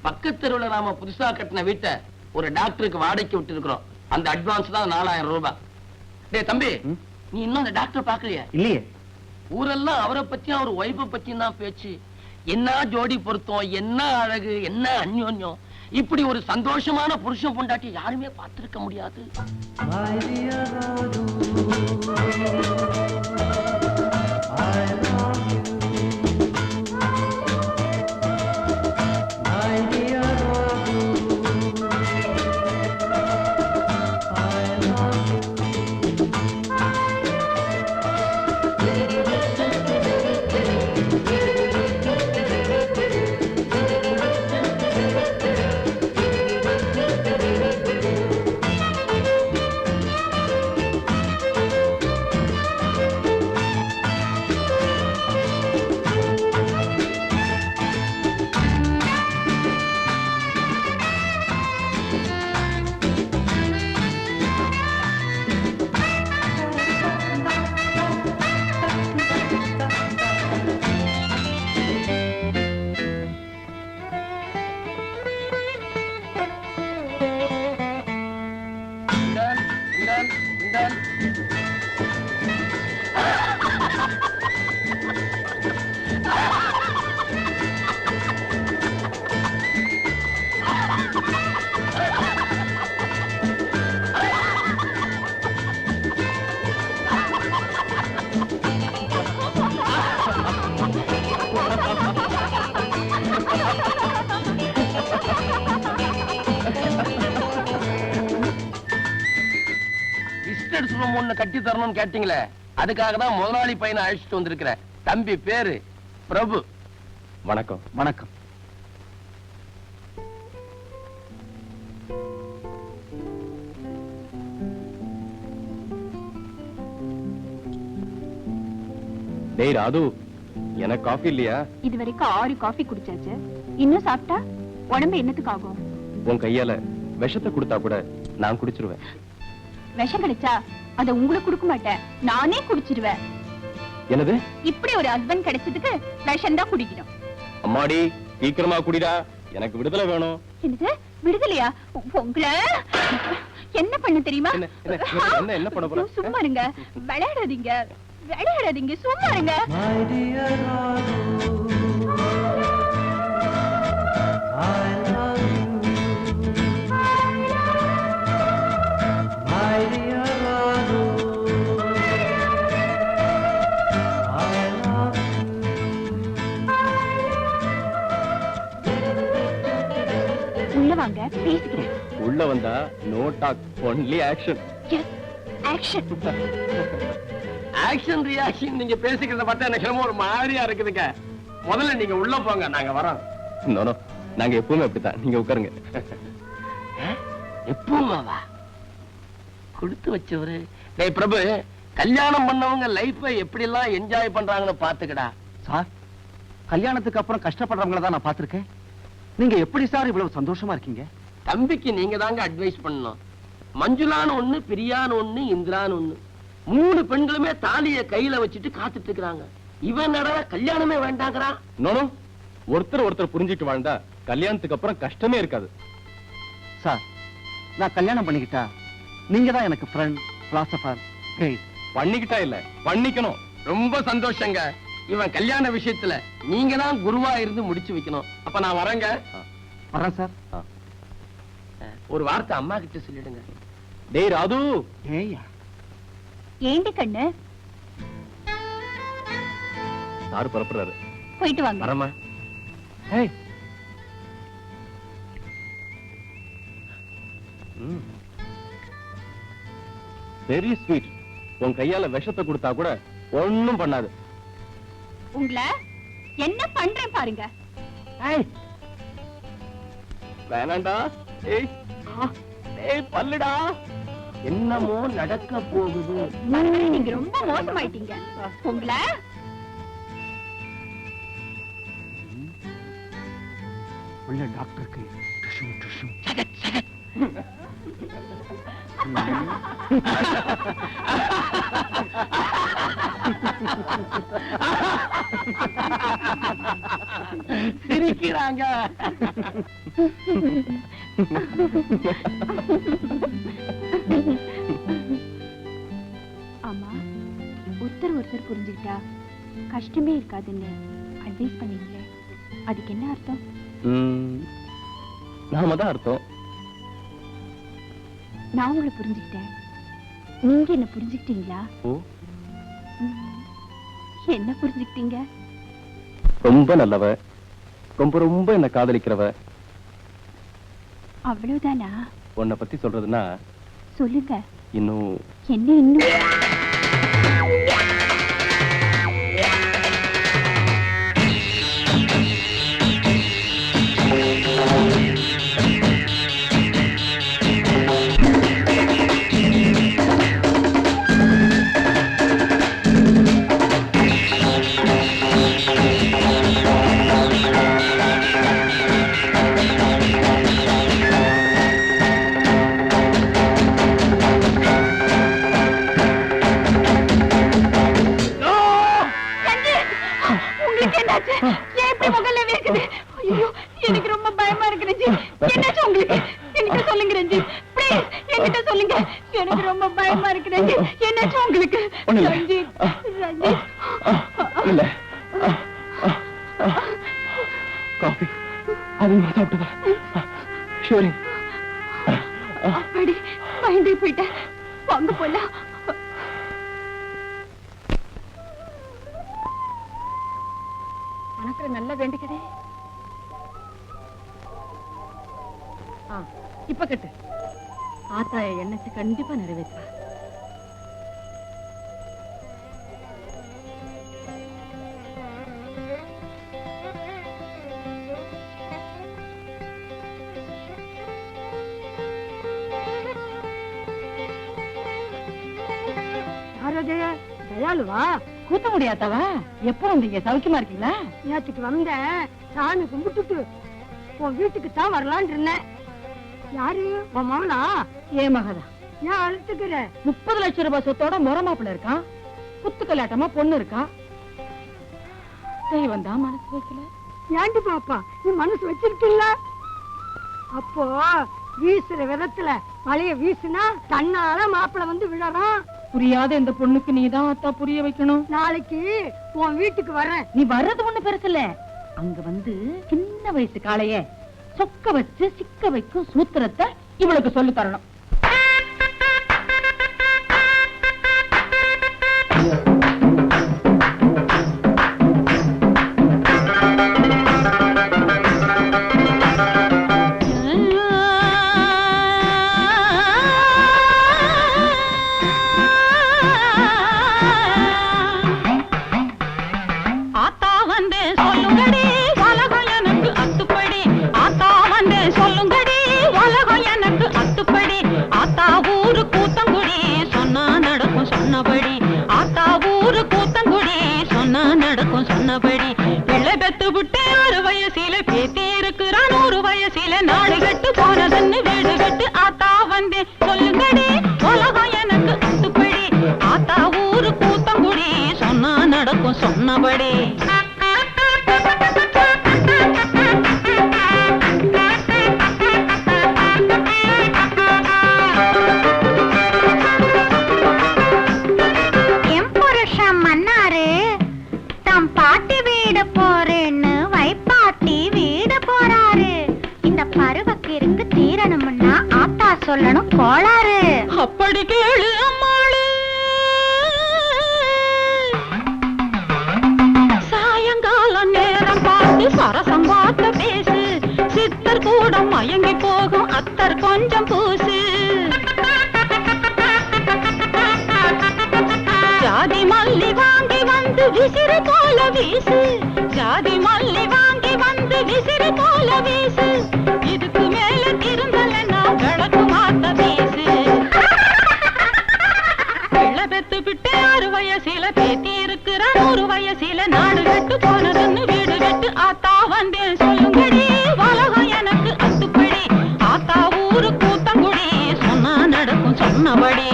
பக்கத்து தெருவுல நாம புதுசா கட்டின வீட்டை ஒரு டாக்டருக்கு வாடகைக்கு விட்டு இருக்கிறோம். அந்த அட்வான்ஸ் தான் 4000 ரூபாய். டேய் தம்பி, நீ இன்னும் அந்த டாக்டர் பாக்கலையா? இல்லையே. ஊரெல்லாம் அவரை பத்தியும் அவர் ஒய்ஃபை பத்தியும் தான் பேச்சு. என்ன ஜோடி பொருத்தம், என்ன அழகு, என்ன அந்யோன்யம். இப்படி ஒரு சந்தோஷமான புருஷன் பொண்டாட்டி யாருமே பார்த்திருக்க முடியாது. கட்டி தரணும் கேட்டீங்களே, அதுக்காக தான் முதலாளி பையனை அழைச்சிட்டு வந்திருக்கிறேன். தம்பி பேரு பிரபு. வணக்கம். வணக்கம். டேய் ராது, எனக்கு காஃபி இல்லையா? இது வரைக்கும் 6 காஃபி குடிச்சாச்சு. இன்னும் சாப்பிட்டா உடம்பு என்னத்துக்கு ஆகும்? உன் கையால விஷத்தை கொடுத்தா கூட நான் குடிச்சிருவேன். விஷம் கிடைச்சா அத உங்களுக்கு கொடுக்க மாட்டேன், நானே குடிச்சிருவேன். என்னது? இப்படி ஒரு ஹஸ்பண்ட் கிடைச்சதுக்கு விஷம் தான் குடிக்கணும். அம்மாடி, சீக்கிரமா குடிடா, எனக்கு விடுதலை வேணும். என்னது விடுதலையா? உங்களை என்ன பண்ண தெரியுமா? என்ன பண்ண போற? சும்மா இருங்க, விளையாடாதீங்க விளையாடாதீங்க, சும்மா இருங்க. உள்ள வாங்க, பேசிக்கிறேன். உள்ள வந்தா no talk, only action. Yes, action. Action reaction நீங்க பேசிக்கிறத பார்த்தா எனக்கு ரொம்ப ஒரு மாதிரியா இருக்குதுங்க. முதல்ல நீங்க உள்ள போங்க, நாங்க வரோம். நோ நோ, நாங்க எப்பவுமே அப்படித்தான். நீங்க உட்காருங்க. எப்பவும் வா. கொடுத்து வச்சவரு. டேய் பிரபு, கல்யாணம் பண்ணவங்க லைஃபை எப்படி எல்லாம் என்ஜாய் பண்றாங்கன்னு பாத்துக்கடா. சார், கல்யாணத்துக்கு அப்புறம் கஷ்டப்படுறவங்கள தான் நான் பார்த்திருக்கேன். நீங்க எப்படி சார் இவ்வளவு சந்தோஷமா இருக்கீங்க? தம்பிக்கு நீங்க தாங்க அட்வைஸ் பண்ணணும். மஞ்சுளான்னு ஒண்ணு, பிரியான்னு ஒண்ணு, இந்திரான்னு ஒண்ணு, 3 பெண்களுமே தாலிய கையில வச்சுட்டு காத்துட்டு இருக்காங்க. இவன் நடவ கல்யாணமே வேண்டாங்கிறான். நோனும் ஒருத்தர் புரிஞ்சுட்டு வாழ்ந்தா கல்யாணத்துக்கு அப்புறம் கஷ்டமே இருக்காது. சார், நான் கல்யாணம் பண்ணிக்கிட்டா நீங்க தான் எனக்கு ஃப்ரெண்ட், பிலாசபர், கைட். பண்ணிக்கிட்டா இல்ல, பண்ணிக்கணும். ரொம்ப சந்தோஷங்க. இவன் கல்யாண விஷயத்துல நீங்க தான் குருவா இருந்து முடிச்சு வைக்கணும். அப்ப நான் வரேங்க. வரேன் சார். ஒரு வார்த்தை அம்மா கிட்ட சொல்லிடுங்க. டேய் ராது. ஏய்யா, ஏண்டி கண்ணு? சாரு புறப்படுறாரு. போயிட்டு வாங்க. வரமா. ஏய், வெரி ஸ்வீட். உன் கையால விஷத்தை கொடுத்தா கூட ஒண்ணும் பண்ணாது. உங்களை என்ன பண்றேன் பாருங்க. வேணாண்டா. ஏய், ஏய் பல்லுடா. என்னமோ நடக்க போகுது. நீங்க ரொம்ப மோசமாயிட்டீங்க. உங்களை உள்ள டாக்டருக்கு டுஷும் டுஷும். சிரிக்கிறாங்க. ஆமா, ஒருத்தர் புரிஞ்சுக்கிட்டா கஷ்டமே இருக்காதுன்னு அட்வைஸ் பண்ணீங்களே, அதுக்கு என்ன அர்த்தம்? நாம தான் அர்த்தம். நான் உங்களை புரிஞ்சுக்கிட்டேன், நீங்க என்ன புரிஞ்சுக்கிட்டீங்களா? ஓ, என்ன புரிஞ்சுக்கிட்டீங்க? ரொம்ப நல்லவ, ரொம்ப ரொம்ப என்ன காதலிக்கிறவ. அவ்வளவுதானா? உன்னை பத்தி சொல்றதுன்னா சொல்லுங்க. இன்னும் என்ன இன்னும்? எனக்கு ரொம்ப பயமா இருக்கு ரஞ்சித். என்னாச்சு உங்களுக்கு? என்கிட்ட சொல்லுங்க ரஞ்சித், ப்ளீஸ் என்கிட்ட சொல்லுங்க. எனக்கு ரொம்ப பயமா இருக்கு ரஞ்சித். என்னாச்சு உங்களுக்கு? ரஞ்சித், ரஞ்சித். இல்ல, காஃபி அதிகமா சாப்பிட்டதா? ஷூரிங். அப்படி பயந்தே போயிட்டேன். வாங்க போலாம். மனசுல நல்லா வேண்டிக்கதே. இப்ப கட்டு. ஆத்தாய எண்ணத்தை கண்டிப்பா நிறைவேற்றா. தயாளுவா? கூத்த முடியாதவா? எப்போ வந்தீங்க? சௌக்கியமா இருக்கீங்களா? நேற்றுக்கு வந்த சாமி கும்பிட்டுட்டு உன் வீட்டுக்கு தான் வரலான் இருந்தேன். யாரு? உன் மகனா? ஏன் மகதா? ஏன் அழுத்துக்கிற? 30 லட்சம் ரூபாய் சொத்தோட முறமாப்பிள்ள இருக்கான். குத்து கலாட்டமா பொண்ணு இருக்கா. தெய்வம் தான் மனசு வைக்கல. ஏண்டி பாப்பா, நீ மனசு வச்சிருக்கீல்ல? அப்போ வீசுற விதத்துல மழைய வீசுனா தன்னால மாப்பிள்ள வந்து விழறான். புரியாத இந்த பொண்ணுக்கு நீதான் அத்தா புரிய வைக்கணும். நாளைக்கு உன் வீட்டுக்கு வர்றேன். நீ வர்றது ஒண்ணு பெருசு இல்ல. அங்க வந்து சின்ன வயசு காளைய சொக்க வச்சு சிக்க வைக்கும் சூத்திரத்தை இவளுக்கு சொல்லி தரணும். சொல்லுங்கடி உலகம் எனக்கு அத்துப்படி சொன்னபடி. என் புருஷன் மன்னாரு தம் பாட்டி வீடு போறேன்னு வைப்பாட்டி வீடு போறாரு. இந்த பருவக்கிற்கு தீரணும்னா ஆத்தா சொல்லணும் கோளாறு. அப்படி கேளு அம்மாளே. சாயங்காலம் நேரம் பார்த்து சரசம் பார்த்து பேசு. சித்தர் கூட மயங்கி போகும் அத்தர் கொஞ்சம் பூசு. ஜாதி மல்லி வாங்கி வந்து விசிறு போல வீசு. ஜாதி மல்லி வாங்கி வந்து விசிறு போல வீசு. இதுக்கு மேல திருந்தலன்னா விளக்கு மாத்த வீசு. பிள்ளை பெத்து விட்டு 6 வயசில பேத்தி இருக்கிற 100 வயசில நாடு விட்டு போனதுன்னு வீடு விட்டு ஆத்தா வந்தேன் சொல்லுங்கடி. உலகம் எனக்கு அத்துப்படி. ஆத்தா ஊரு கூத்தங்குடி சொன்னா நடக்கும் சொன்னபடி.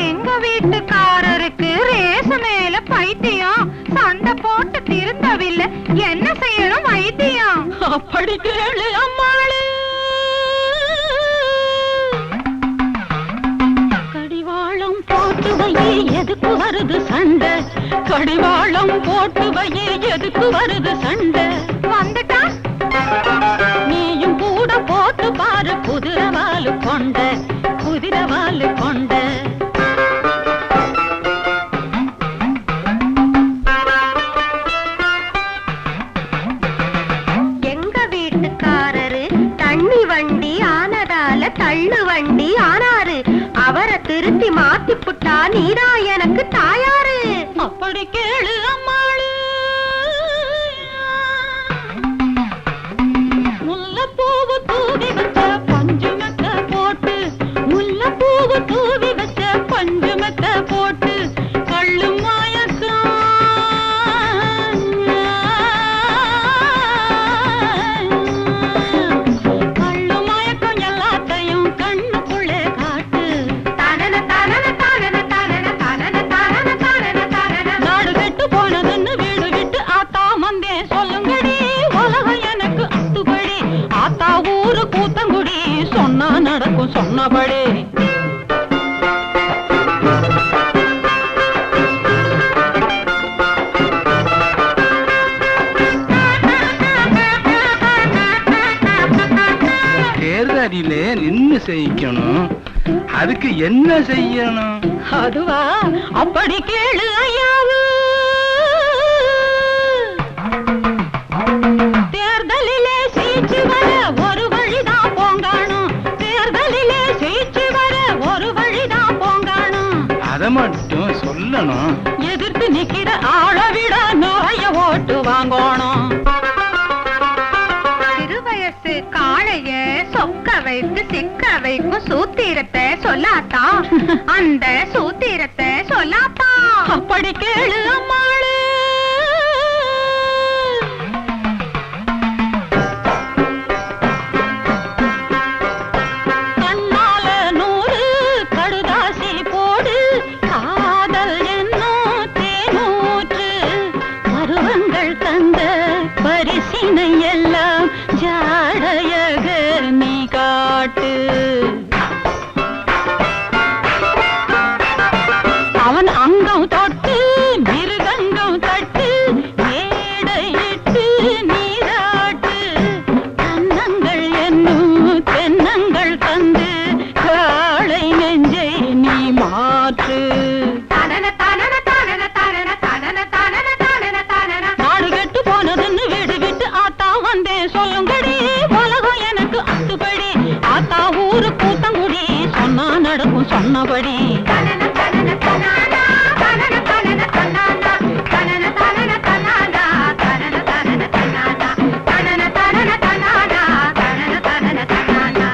எங்க வீட்டுக்காரருக்கு ரேச மேல பைத்தியம். சண்டை போட்டு திருந்தவில்லை, என்ன செய்யணும் வைத்தியம்? அப்படி கேளு அம்மாளே. கடிவாளம் போட்டு வையே எதுக்கு வருது சண்டை. கடிவாளம் போட்டு வையே எதுக்கு வருது சண்டை. வந்துட்டா நீயும் கூட போட்டு பாரு குதிரவாலு கொண்ட குதிரவாலு கொண்ட. எங்க வீட்டுக்காரரு தண்ணி வண்டி ஆனதால தள்ளு வண்டி ஆனாரு. அவரை திருத்தி மாத்தி புட்டா நீரா எனக்கு தாயாரு. அப்படி கேளு அம்மாளே. முல்லைப்பூவு தூவி வச்ச பஞ்சு மெத்த போட்டு. முல்லைப்பூவு தூவி வச்ச பஞ்சு மெத்த போட்டு. கள்ளு மயக்கம் கள்ளு மயக்கம் எல்லாத்தையும் கண்ணுக்குள்ளே காட்டு. தனன தனன தனன தனன தனன தனன தனன தனன. நாடு கெட்டு போனதுன்னு வீடு விட்டு ஆத்தா வந்தே சொல்லுங்கடி. உலகம் எனக்கு அத்துப்படி. ஆத்தா ஊரு கூத்தங்குடி சொன்னா நடக்கும் சொன்னபடி. தேர்தலிலே நின்னு செய்யணும். அதுக்கு என்ன செய்யணும்? அதுவா அப்படி கேளு ஐயாவு. தேர்தலிலே சீச்சு வர ஒரு வழிதான் போங்காணும். தேர்தலிலே சீச்சு வர ஒரு வழிதான் போங்காணும். அதை மட்டும் சொல்லணும். எதிர்த்து நிக்கிற ஆளை விட நிறைய ஓட்டு வாங்கணும். சிறுவயசு காளைய சொக்க வைத்து சிக்க வைக்கும் சூத்திரத்தை சொல்லாத்தா. அந்த சூத்திரத்தை சொல்லாத்தா. அப்படி கேளு அம்மாளே. கண்ணால 100 கடுதாசி போடு. காதல் என்னும் தேனூற்று. பருவங்கள் தந்த பரிசினை எல்லாம் ஜாடையக நீ காட்டு. அவன் அங்கம் தொட்டு மிருகங்கம் தட்டு. மேடையிட்டு நீராட்டு. கன்னங்கள் என்னும் தென்னங்கள் தந்து காளை நெஞ்சை நீ மாற்று. தனன தனன தனன தனன தனன தனன தனன தனன. நாடு கெட்டு போனதுன்னு வீடு விட்டு ஆத்தா வந்தே சொல்லுங்கடி. உலகம் எனக்கு அத்துப்படி. ஆத்தா ஊரு கூத்தங்குடி சொன்னா நடக்கும் சொன்னபடி. தனன தனன தனானா தனன தனன தனானா தனன தனன தனானா தனன தனன தனானா தனன தனன தனானா தனன தனன தனானா.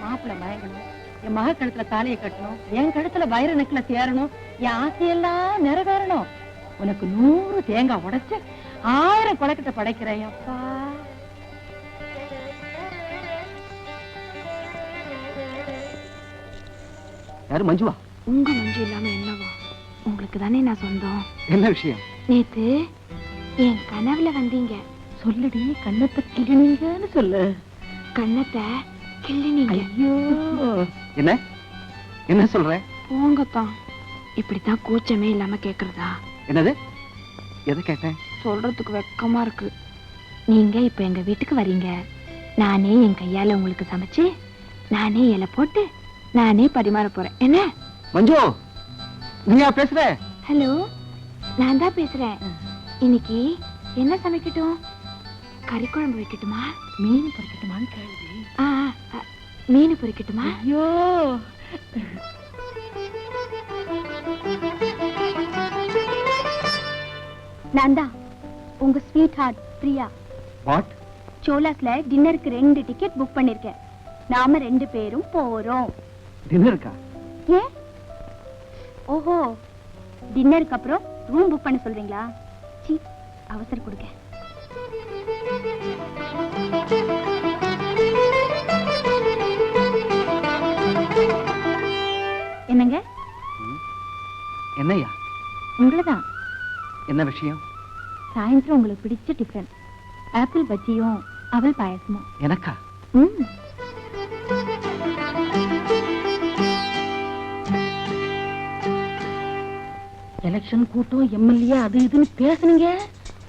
மாப்பிள்ள மயங்கணும். என் மக கழுத்துல தாலியை கட்டணும், என் கழுத்துல வைர நெக்லஸ் ஏறணும், என் ஆசையெல்லாம் நிறைவேறணும். உனக்கு 100 தேங்காய் உடைச்சு 1000 கொலைக்கட்டை படைக்கிறேன் அப்பா. யாரு மஞ்சுவா? உங்க மஞ்சு இல்லாம என்னவா? உங்களுக்கு தானே நான் சொந்தம். என்ன விஷயம்? நேத்து என் கனவுல வந்தீங்க. சொல்லுடி, கண்ணத்தை கிள்ளினீங்கன்னு சொல்லு. கண்ணத்தை கிள்ளினீங்க. ஐயோ, என்ன என்ன சொல்ற? போங்கத்தான். இப்படித்தான் கூச்சமே இல்லாம கேக்குறதா? என்னது? எதை கேட்டேன்? சொல்றதுக்கு வெக்கமா இருக்கு. நீங்க இப்ப எங்க வீட்டுக்கு வரீங்க. நானே என் கையால உங்களுக்கு சமைச்சு, நானே இலை போட்டு, நானே பரிமாற போறேன். என்ன மஞ்சு, நீயா பேசுற? ஹலோ, நான் தான் பேசுறேன். இன்னைக்கு என்ன சமைக்கட்டும்? கறி குழம்பு வைக்கட்டுமா, மீன் பொரிக்கட்டுமான்னு கேளுது. மீன் பொரிக்கட்டுமா? ஐயோ, நான் தான் உங்க ஸ்வீட் ஹார்ட் பிரியா. வாட்? சோலாஸ்ல டின்னருக்கு 2 டிக்கெட் புக் பண்ணிருக்கேன். நாம 2 பேரும் போறோம். டின்னருக்கா? ஏன்? ஓஹோ, டின்னருக்கு அப்புறம் ரூம் புக் பண்ண சொல்றீங்களா? சீ, அவசரம் கொடுங்க. என்னங்க? என்னையா? உங்களதான். என்ன விஷயம்? சாயந்தரம் உங்களுக்கு பிடிச்ச டிஃபன், ஆப்பிள் பஜ்ஜியும் அவல் பாயசமும். எனக்கா? எலெக்ஷன் கூட்டம், எம்எல்ஏ அது இதுன்னு பேசுனீங்க,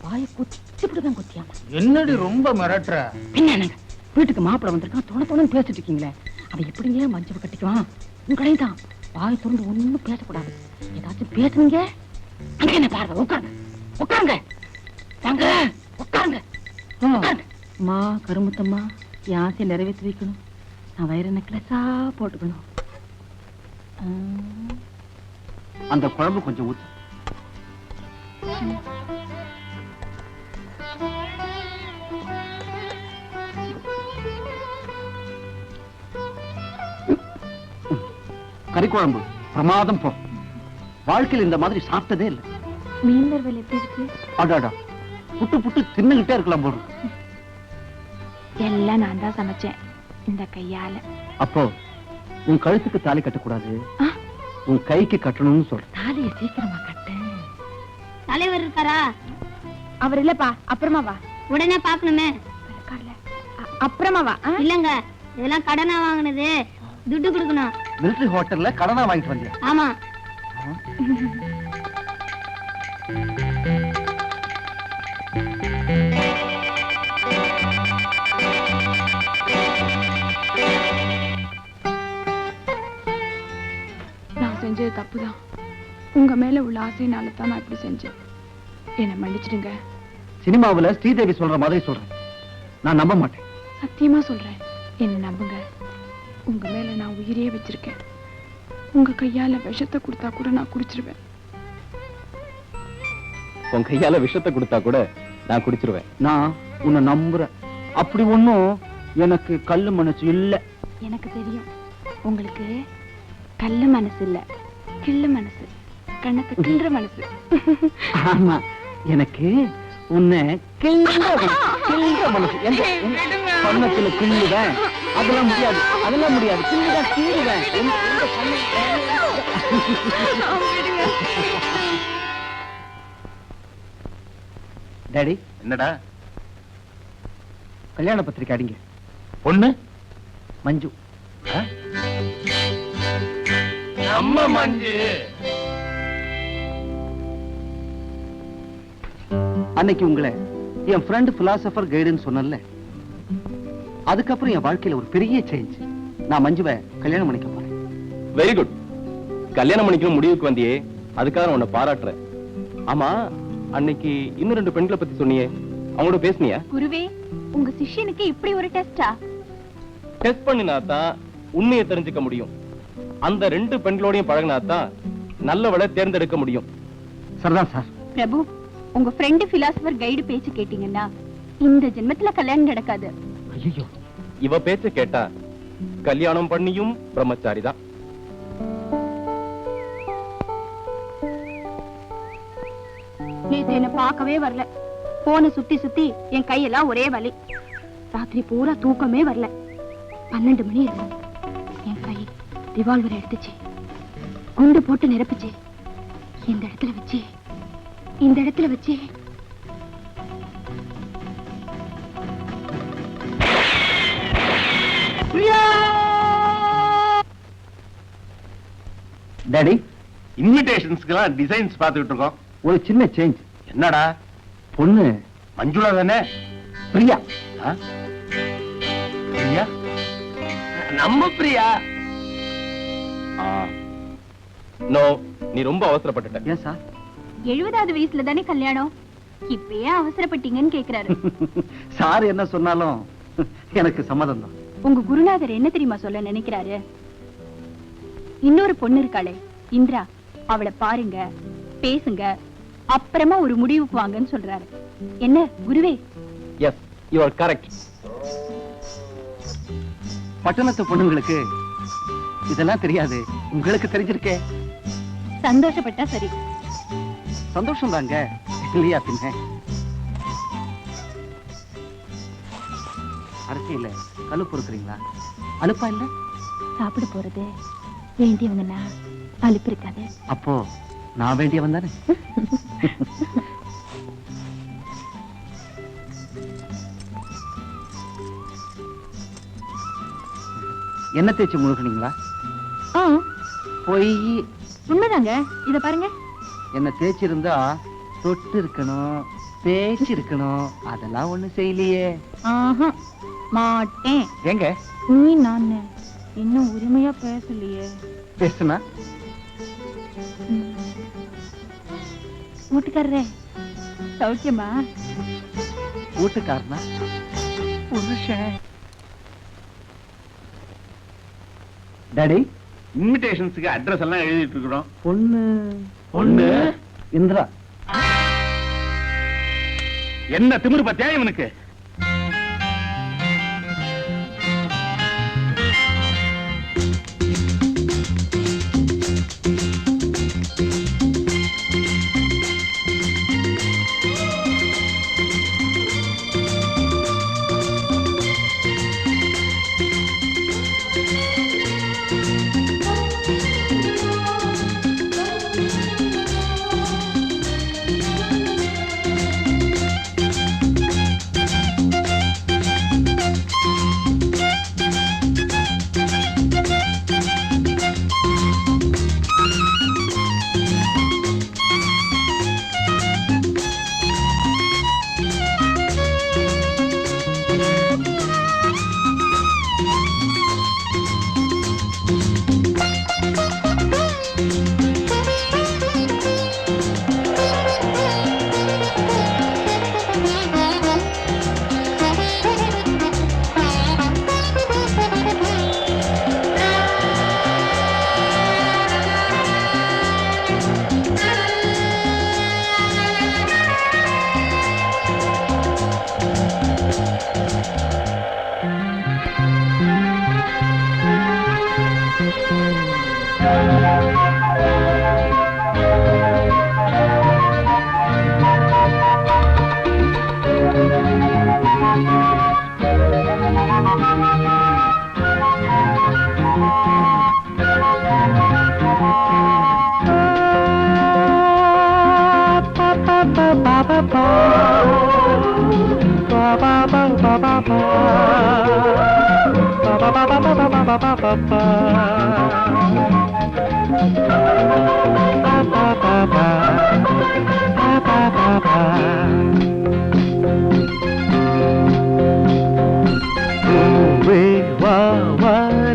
வாய குத்திவிடுதான் குத்தியாம. என்னடி ரொம்ப மிரட்டுற? என்னங்க, வீட்டுக்கு மாப்பிள்ள வந்திருக்கான், தொண பேசிட்டு இருக்கீங்களே, அவன் எப்படிங்க மஞ்சள் கட்டிக்குவான்? உங்களையும் தான் வாய் திறந்து ஒண்ணும் பேசக்கூடாது. ஏதாச்சும் பேசுனீங்க, அங்க என்ன பாருங்க. உட்காருங்க, உட்காருங்க, வாங்க, உட்காருங்க. அம்மா கருமுத்தம்மா, என் ஆசையை நிறைவேற்றி வைக்கணும். நான் வைர நெக்லஸா போட்டுக்கணும். அந்த குழம்பு கொஞ்சம் ஊத்து. கறி குழம்பு பிரமாதம் போ. வாழ்க்கையில் இந்த மாதிரி சாப்பிட்டதே இல்லை. மீன் வறுவல் எப்படி இருக்கு? அடாடா, புட்டு புட்டு தின்னுகிட்டே இருக்கலாம் போடு. எல்லாம் நான் தான் சமைச்சேன் இந்த கையால. அப்போ உன் கழுத்துக்கு தாலி கட்டக்கூடாது, உன் கைக்கு கட்டணும்னு சொல்ற. தாலியை சீக்கிரமா கட்டு. தலைவர் இருக்காரா? அவர் இல்லப்பா, அப்புறமா வா. உடனே பாக்கணுமே. அப்புறமா வா. இல்லங்க, இதெல்லாம் கடனா வாங்கினது, துட்டு கொடுக்கணும். மிலிட்டரி ஹோட்டல்ல கடனா வாங்கிட்டு வந்தியா? ஆமா. நான் செஞ்சது தப்புதான். உங்க மேல உள்ள ஆசையினால தான் நான் இப்படி செஞ்சேன். என்ன மன்னிச்சிடுங்க. சினிமாவுல ஸ்ரீதேவி சொல்ற மாதிரி சொல்றேன், நான் நம்ப மாட்டேன். சத்தியமா சொல்றேன், என்ன நம்புங்க. உங்க மேல நான் உயிரையே வச்சிருக்கேன். உங்க கையால விஷத்தை கொடுத்தா கூட நான் குடிச்சிருவேன். உன் கையால விஷத்தை கொடுத்தா கூட நான் குடிச்சிருவேன். நான் உன்னை நம்புறேன். அப்படி ஒண்ணும் எனக்கு கல்லு மனசு இல்ல. எனக்கு தெரியும், உங்களுக்கு கல்லு மனசு இல்ல, கிள்ளு மனசு, கண்ணத்தை கிள்ற மனசு. ஆமா, எனக்கு உன்னை கிள்ற மனசு. கண்ணத்துல கிள்ளுவேன், அதெல்லாம் முடியாது, அதெல்லாம் முடியாது. கிள்ளுதான் கீழுவேன். டாடி. என்னடா? கல்யாண பத்திரிக்கை அடிங்க. பொண்ணு மஞ்சு. நம்ம மஞ்சு. அன்னைக்கு உங்களை என் ஃப்ரெண்ட் பிலாசபர் கைடுன்னு சொன்னல, அதுக்கப்புறம் என் வாழ்க்கையில ஒரு பெரிய சேஞ்ச். நான் மஞ்சுவை கல்யாணம் பண்ணிக்க போறேன். Very good. கல்யாணம் பண்ணிக்கணும் முடிவுக்கு வந்தியே, அதுக்காக நான் உன்னை பாராட்டுறேன். ஆமா, அன்னைக்கு இன்னும் 2 பெண்களை பத்தி சொன்னியே, அவங்களோட பேசுனியா? குருவே, உங்க சிஷ்யனுக்கு இப்படி ஒரு டெஸ்டா? டெஸ்ட் பண்ணினா தான் உண்மையை தெரிஞ்சுக்க முடியும். அந்த 2 பெண்களோடையும் பழகினா தான் நல்லவளை தேர்ந்தெடுக்க முடியும். சரிதான் சார். பிரபு, உங்க ஃப்ரெண்ட் பிலாசபர் கைடு பேச்சு கேட்டீங்கன்னா இந்த ஜென்மத்துல கல்யாணம் நடக்காது. ஐயோ, இவ பேச்ச கேட்டா கல்யாணம் பண்ணியும் பிரம்மச்சாரி தான். நேத்து என்ன பார்க்கவே வரல. போன சுத்தி சுத்தி என் கையெல்லாம் ஒரே வலி. ராத்திரி பூரா தூக்கமே வரல. 12 மணி இருக்கும். என் கை ரிவால்வர் எடுத்துச்சு, குண்டு போட்டு நிரப்புச்சு. இந்த இடத்துல வச்சு டாடி, இன்விடேஷன்ஸ்க்குலாம் டிசைன்ஸ் பார்த்துக்கிட்டு இருக்கோம். ஒரு சின்ன சேஞ்ச். என்னடா? பொண்ணு மஞ்சுளா தானே? பிரியா. பிரியா? நம்ம பிரியா? நோ, நீ ரொம்ப அவசரப்பட்டுட்ட. ஏன் சார்? 70வது வயசுல தானே கல்யாணம், இப்பயே அவசரப்பட்டீங்கன்னு கேக்குறாரு. சார் என்ன சொன்னாலும் எனக்கு சம்மதம் தான். உங்க குருநாதர் என்ன தெரியுமா சொல்ல நினைக்கிறாரு? இன்னொரு பொண்ணு இருக்காளே இந்திரா, அவளை பாருங்க, பேசுங்க, அப்புறமா ஒரு முடிவுக்கு வாங்கன்னு சொல்றாரு. என்ன குருவே? Yes, you are correct. பட்டணத்து பொண்ணுங்களுக்கு இதெல்லாம் தெரியாது, உங்களுக்கு தெரிஞ்சிருக்கே. சந்தோஷப்பட்டா சரி. சந்தோஷம் தாங்க, இல்லையா பின்ன? அரசியல கழு பொறுக்கிறீங்களா? அலுப்பா இல்ல? சாப்பிட போறது வேண்டியவங்கன்னா அலுப்பு இருக்காது. அப்போ நான் வேண்டியவன் தானே? என்ன தேய்ச்சி முழுகினீங்களா? போய் உண்மைதாங்க. இத பாருங்க. என்ன தேய்ச்சிருந்தா தொட்டு இருக்கணும், தேய்ச்சி இருக்கணும். அதெல்லாம் ஒண்ணு செய்யலையே. மாட்டேன். எங்க நீ நான் இன்னும் உரிமையா பேசலையே. பேசுனா வீட்டுக்காரரே சௌக்கியமா? வீட்டுக்காரனா? புருஷன். டாடி, இன்விடேஷன்ஸ்க்கு அட்ரஸ் எல்லாம் எழுதிட்டு இருக்கிறோம். பொண்ணு இந்திரா. என்ன திமிரு பத்தியா இவனுக்கு?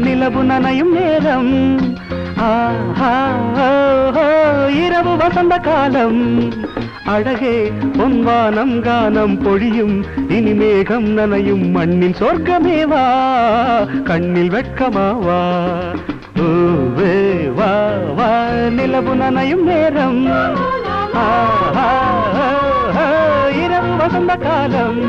நிலவு நனையும் நேரம், இரவு வசந்த காலம், அழகே பொன்வானம் கானம் பொழியும், இனி மேகம் நனையும் மண்ணின் சொர்க்கமேவா, கண்ணில் வெட்கமாவா. வா வா நிலவு நனையும் நேரம், இரவு வசந்த காலம்,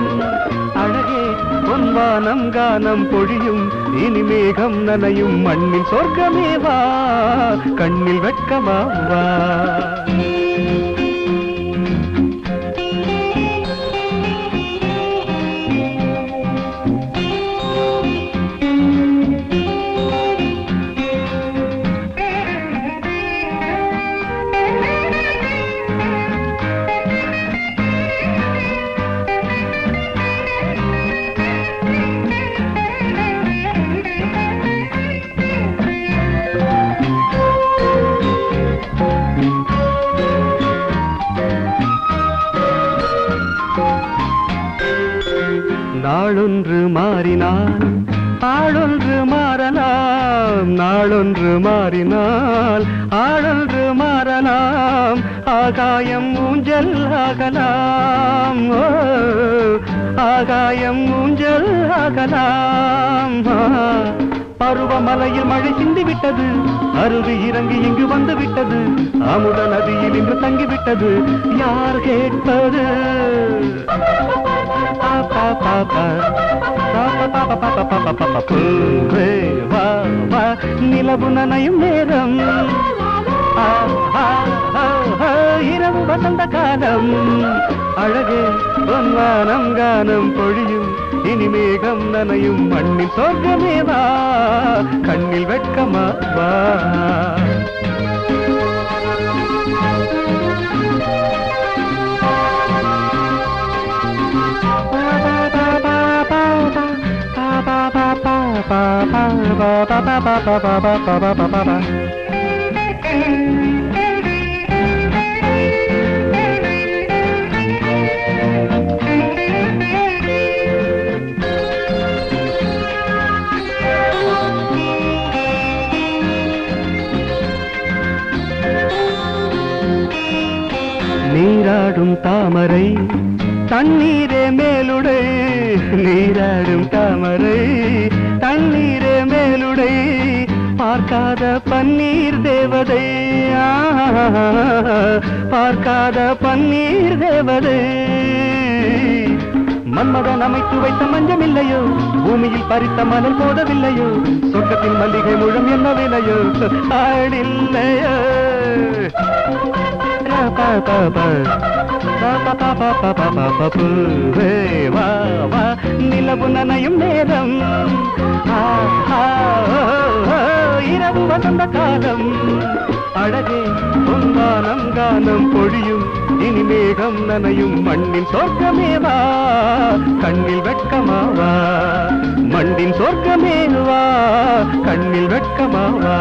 அழகே பொன் பொன்வானம் கானம் பொழியும் இனி மேகம் நனையும் மண்ணின் சொர்க்கமே வா கண்ணில் வெட்கமா வா நாளொன்று மாறினால் ஆளொன்று மாறலாம் நாளொன்று மாறினால் ஆளொன்று மாறலாம் ஆகாயம் ஊஞ்சல் ஆகலாம் ஆகாயம் ஊஞ்சல் ஆகலாம் பருவமலையில் மழை சிந்தி விட்டது அருவி இறங்கி இங்கு வந்து விட்டது அமுத நதியில் இன்று தங்கிவிட்டது யார் கேட்பது நிலவு நனையும் நேரம் இரவு வசந்த காலம் அழகே பொன்வானம் கானம் பொழியும் இனி மேகம் நனையும் மண்ணின் சொர்க்கமே வா கண்ணில் வெட்கமா வா நீராடும் தாமரை தண்ணீரே மேலுடை நீராடும் தாமரை தண்ணீரே மேலுடை பார்க்காத பன்னீர் தேவதை பார்க்காத பன்னீர் தேவதை மன்மதன் அமைத்து வைத்த மஞ்சம் இல்லையோ பூமியில் பறித்த மணல் போதவில்லையோ சொர்க்கத்தின் மல்லிகை முழம் என்ன விலையோ ஆடில்லையோ நிலவு நனையும் நேரம் இரவு வசந்த காலம் அழகே பொன்வானம் கானம் பொழியும் இனி மேகம் நனையும் மண்ணின் சொர்க்கமேவா கண்ணில் வெட்கமாவா மண்ணின் சொர்க்கமேவா கண்ணில் வெட்கமாவா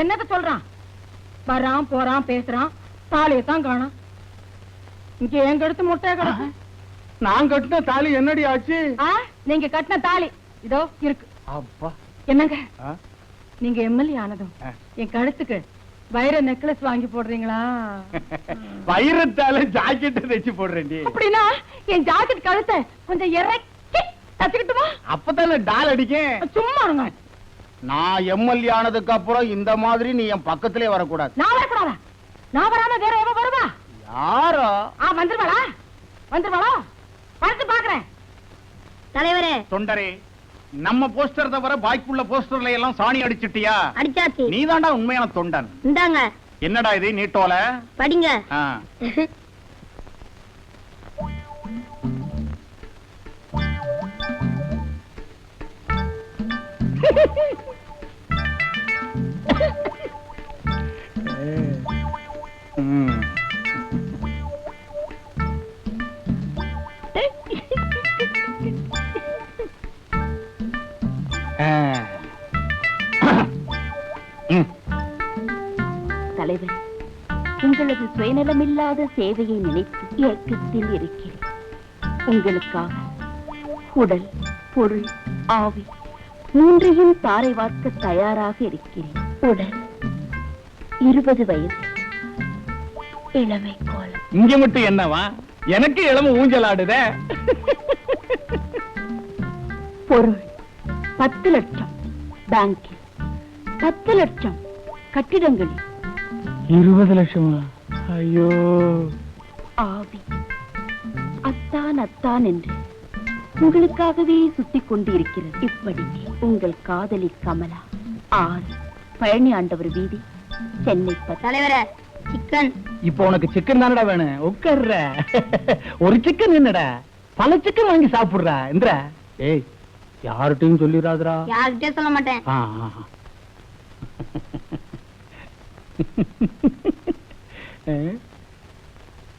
என்னது சொல்றான்? வரான் போறான் பேசுறான், தாலியத்தான் காணோம். இங்க எங்க எடுத்து முட்டைய கிடக்கு. நான் கட்டின தாலி என்னடி ஆச்சு? நீங்க கட்டின தாலி இதோ இருக்கு. அப்பா என்னங்க நீங்க எம்எல்ஏ ஆனதும் என் கழுத்துக்கு வைர நெக்லஸ் வாங்கி போடுறீங்களா? வைரத்தால ஜாக்கெட் தைச்சு போடுறேன்டி. அப்படின்னா என் ஜாக்கெட் கழுத்தை கொஞ்சம் இறக்கி தச்சுக்கிட்டுமா? அப்பதானே டால் அடிக்கேன். சும்மா இருங்க. நான் எம்எல்ஏ ஆனதுக்கு அப்புறம் இந்த மாதிரி நீ என் பக்கத்திலே வரக்கூடாது. நான் வரக்கூடாதா? நான் வராம வேற எவ வருவா? யாரோ வந்துருவாளா? வந்துருவாளா? பார்த்து பாக்குறேன். தலைவரே தொண்டரே, நம்ம போஸ்டர் தவிர பாய்க்குள்ள போஸ்டர்ல எல்லாம் சாணி அடிச்சிட்டியா? அடிச்சாச்சு. நீதான்டா உண்மையான தொண்டன். இந்தாங்க. என்னடா இது நீட்டோல? படிங்க. தலைவர், உங்களது சுயநலமில்லாத சேவையை நினைத்து ஏக்கத்தில் இருக்கிறேன். உங்களுக்காக உடல், பொருள், ஆவி மூன்றையும் தாரை வார்க்க தயாராக இருக்கிறேன். உடல் 20 வயது, இளமை கோலம். இங்க மட்டும் என்னவா? எனக்கு இளம ஊஞ்சல் ஆடுதே. பொருள் 10 லட்சம் பேங்கில், 10 லட்சம் கட்டிடங்களில், 20 லட்சமா? ஐயோ! ஆவி அத்தான் அத்தான் என்று உங்களுக்காகவே சுத்திக் கொண்டு இருக்கிறது. இப்படி உங்கள் காதலி கமலா, 6 பழனி ஆண்டவர் வீதி, சென்னை. தலைவரே, சிக்கன். இப்போ உனக்கு சிக்கன் தானடா வேணும்? உட்கார்ற. ஒரு சிக்கன் என்னடா, பல சிக்கன் வாங்கி சாப்பிடுறா. என்ற ஏய், யார்கிட்டயும் சொல்லிடாதடா. யார்கிட்டே சொல்ல மாட்டேன்.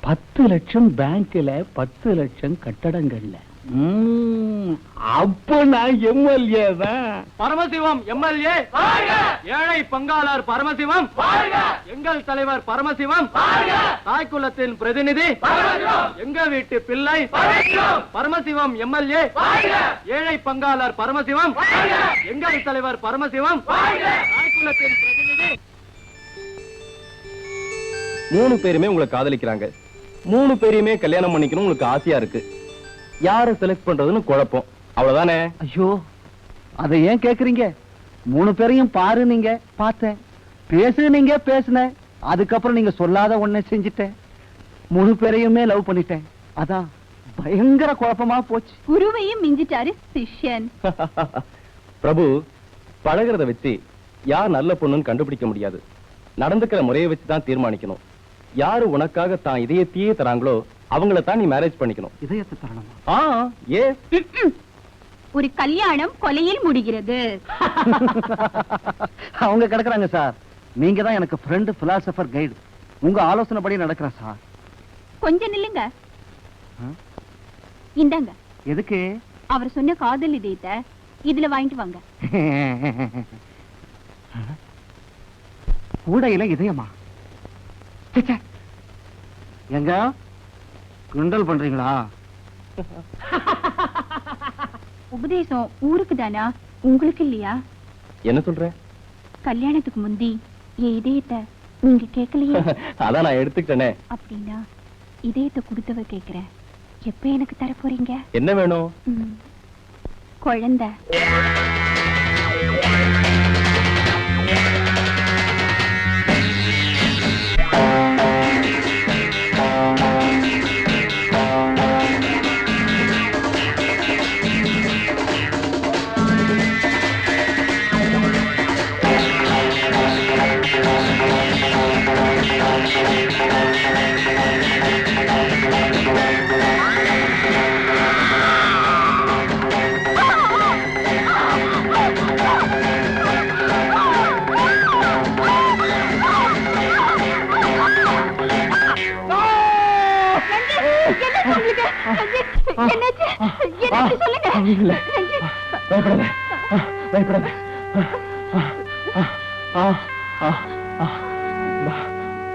10 லட்சம் பேங்க்ல, 10 லட்சம் கட்டடங்கள்ல. அப்ப நான் எம்எல்ஏ தான். பரமசிவம் எம்எல்ஏ, ஏழை பங்காளர் பரமசிவம், எங்கள் தலைவர் பரமசிவம், தாய்க்குலத்தின் பிரதிநிதி எங்க வீட்டு பிள்ளை பரமசிவம் எம்எல்ஏ, ஏழை பங்காளர் பரமசிவம், எங்கள் தலைவர் பரமசிவம், தாய்க்குலத்தின் பிரதிநிதி. 3 பேருமே உங்களை காதலிக்கிறாங்க. 3 பேரையுமே கல்யாணம் பண்ணிக்கணும் உங்களுக்கு ஆசையா இருக்கு. யாரை செலக்ட் பண்றதுன்னு குழப்பம். அவ்வளவுதானே? ஐயோ, அதை ஏன் கேக்குறீங்க? 3 பேரையும் பாரு, நீங்க பார்த்தேன், பேசுனீங்க, பேசுனேன், அதுக்கப்புறம் நீங்க சொல்லாத ஒண்ணு செஞ்சுட்டேன். 3 பேரையுமே லவ் பண்ணிட்டேன். அதான் பயங்கர குழப்பமா போச்சு. குருவையும் மிஞ்சிட்டாரு சிஷ்யன். பிரபு, பழகிறத வச்சு யார் நல்ல பொண்ணுன்னு கண்டுபிடிக்க முடியாது. நடந்துக்கிற முறையை வச்சுதான் தீர்மானிக்கணும். யாரு உனக்காக தான் இதயத்தையே தராங்களோ அவங்கள தான் நீ மேரேஜ் பண்ணிக்கணும். இதயத்தை தரணுமா? ஒரு கல்யாணம் கொலையில் முடிகிறது. அவங்க கிடக்குறாங்க சார். நீங்க தான் எனக்கு ஃப்ரெண்ட், பிலாசபர், கைடு. உங்க ஆலோசனைப்படி நடக்கிறேன் சார். கொஞ்சம் நில்லுங்க. இந்தாங்க. எதுக்கு? அவர் சொன்ன காதல் இதயத்தை இதுல வாங்கிட்டு வாங்க. கூடையில இதயமா? எங்க கிண்டல் பண்றீங்களா? உபதேசம் ஊருக்கு தானா, உங்களுக்கு இல்லையா? என்ன சொல்ற? கல்யாணத்துக்கு முந்தி என் இதயத்தை நீங்க கேட்கலையே. அதான் நான் எடுத்துக்கிட்டேனே. அப்படின்னா இதயத்தை கொடுத்தவ கேக்குறேன், எப்ப எனக்கு தர போறீங்க? என்ன வேணும்? குழந்தை.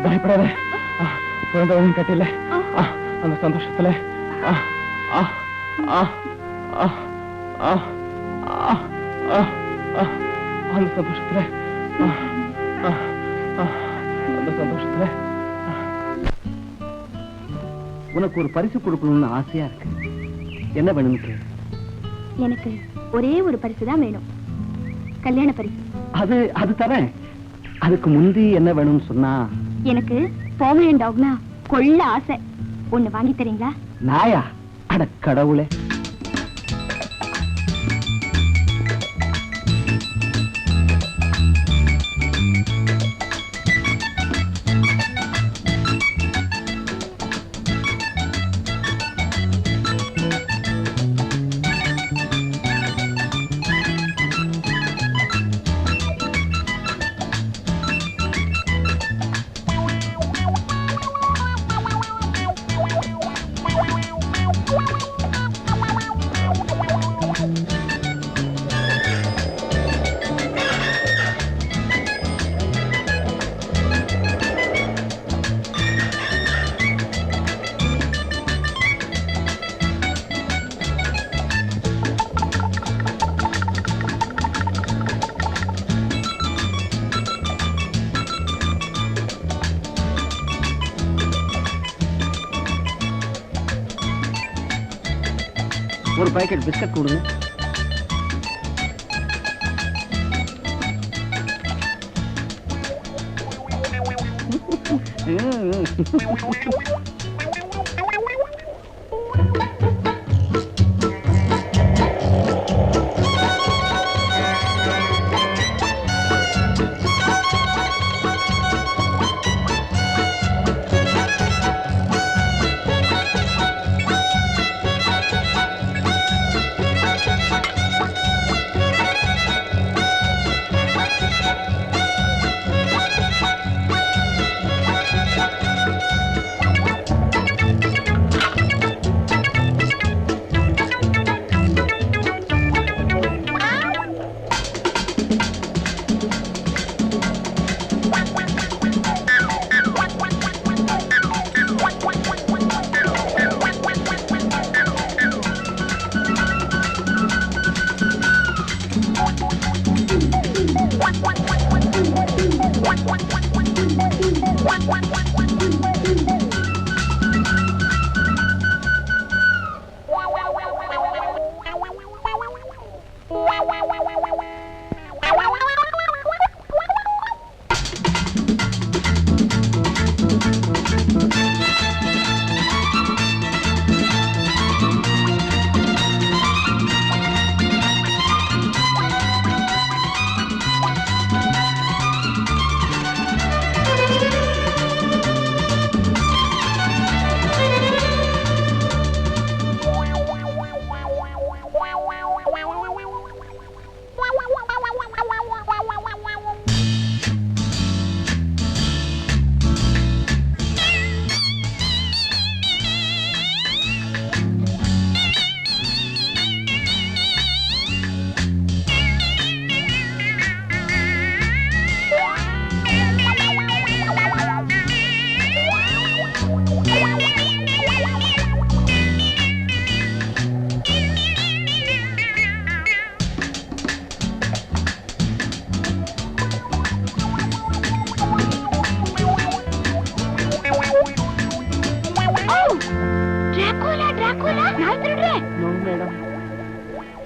பயப்படாத. குழந்தைகளும் கட்டில அந்த சந்தோஷத்துல அந்த சந்தோஷத்துல அந்த சந்தோஷத்துல உனக்கு ஒரு பரிசு கொடுக்கணும்னு ஆசையா இருக்கு. என்ன வேணும்னு? எனக்கு ஒரே ஒரு பரிசு தான் வேணும், கல்யாண பரிசு. அது தரேன். அதுக்கு முந்தி என்ன வேணும்னு சொன்னா? எனக்கு போமரன் டாக்னா கொள்ள ஆசை. ஒண்ணு வாங்கி தரீங்களா? நாயா? அட கடவுளே. ஒரு பாக்கெட் பிஸ்கட் கொடுங்க.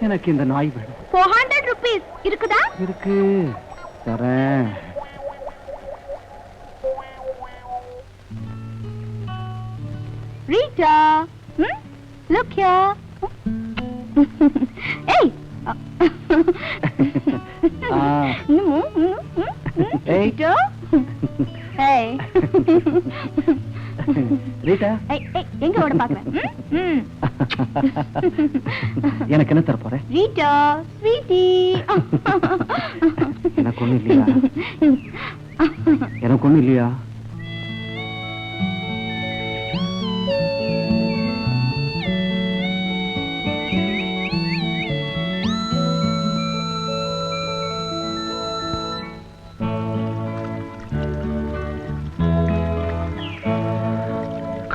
எனக்கு இந்த நாய் வேணும். 400 rupees இருக்குதா? இருக்கு, தரேன். Rita, look here. Hey. Rita. Hey. Rita, எங்க ஓட பாக்குறேன்? எனக்கு என்ன தர போற? Rita, sweetie. எனக்கு ஒண்ணு இல்லையா? எனக்கு ஒண்ணு இல்லையா?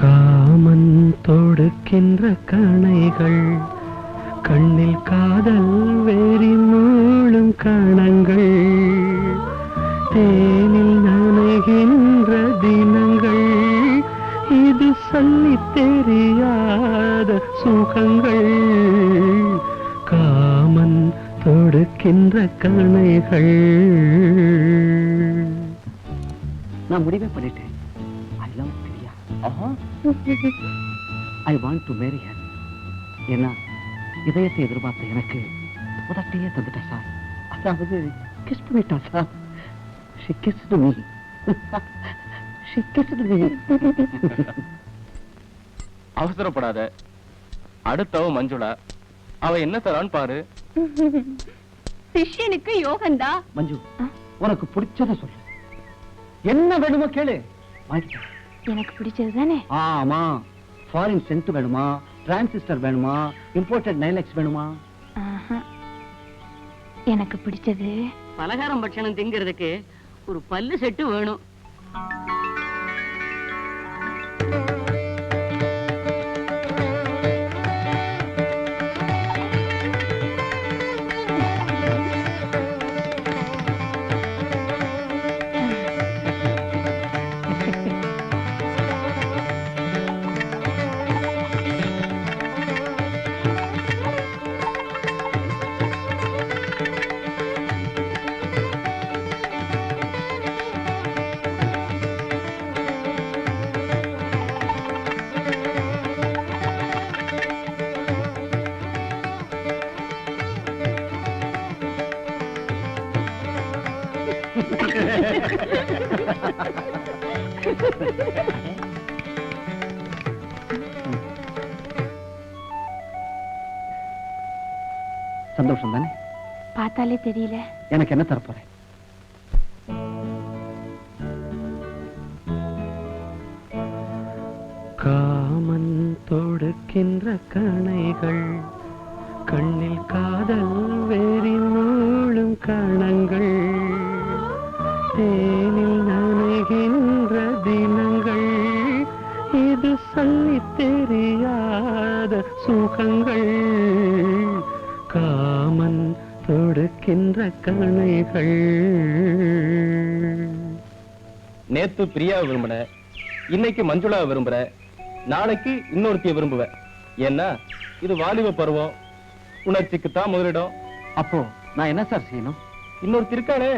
காமன் தொடுக்கின்ற கணைகள், கண்ணில் காதல் வேறி மூளும் கணங்கள், தேனில் நனைகின்ற தினங்கள், இது சொல்லி தெரியாத சுகங்கள். காமன் தொடுக்கின்ற கணைகள். நான் முடிவே பண்ணிட்டேன். I love Priya. I want to marry her. ஏன்னா இதயத்தை எதிர்பார்த்த எனக்கு உதட்டியே தந்துட்டா சார். அதாவது கிஸ் பண்ணிட்டா sir. She kissed me. She kissed me. அவசரப்படாத, அடுத்தவ மஞ்சுளா, அவ என்ன தரான்னு பாரு. சிஷ்யனுக்கு யோகந்தா. மஞ்சு, உனக்கு பிடிச்சத சொல்லு. என்ன வேணுமோ கேளு, வாங்கிட்டேன். எனக்கு பிடிச்சது தானே? ஆமா. ஃபாரின் சென்ட் வேணுமா, டிரான்சிஸ்டர் வேணுமா, இம்போர்ட்டட் நைலெக்ஸ் வேணுமா? எனக்கு பிடிச்சது பலகாரம் பட்சணம் திங்கிறதுக்கு ஒரு பல்லு செட்டு வேணும். சந்தோஷம் தானே? பார்த்தாலே தெரியல. எனக்கு என்ன தரப்போறேன்? காமன் தொடுக்கின்ற கணைகள், கண்ணில் காதல் வேறி மூழும் கணங்கள், தேனில் நனைகின்ற தினங்கள், இது சொல்லி தெரியாத சுகங்கள். காமன் தொடுக்கின்ற கணைகள். நேத்து பிரியாவை விரும்பின, இன்னைக்கு மஞ்சுளாவை விரும்புற, நாளைக்கு இன்னொருத்திய விரும்புவ. ஏன்னா இது வாலிப பருவம், உணர்ச்சிக்குத்தான் முதலிடம். அப்போ நான் என்ன சார் செய்யணும்? இன்னொருத்தி இருக்காளே.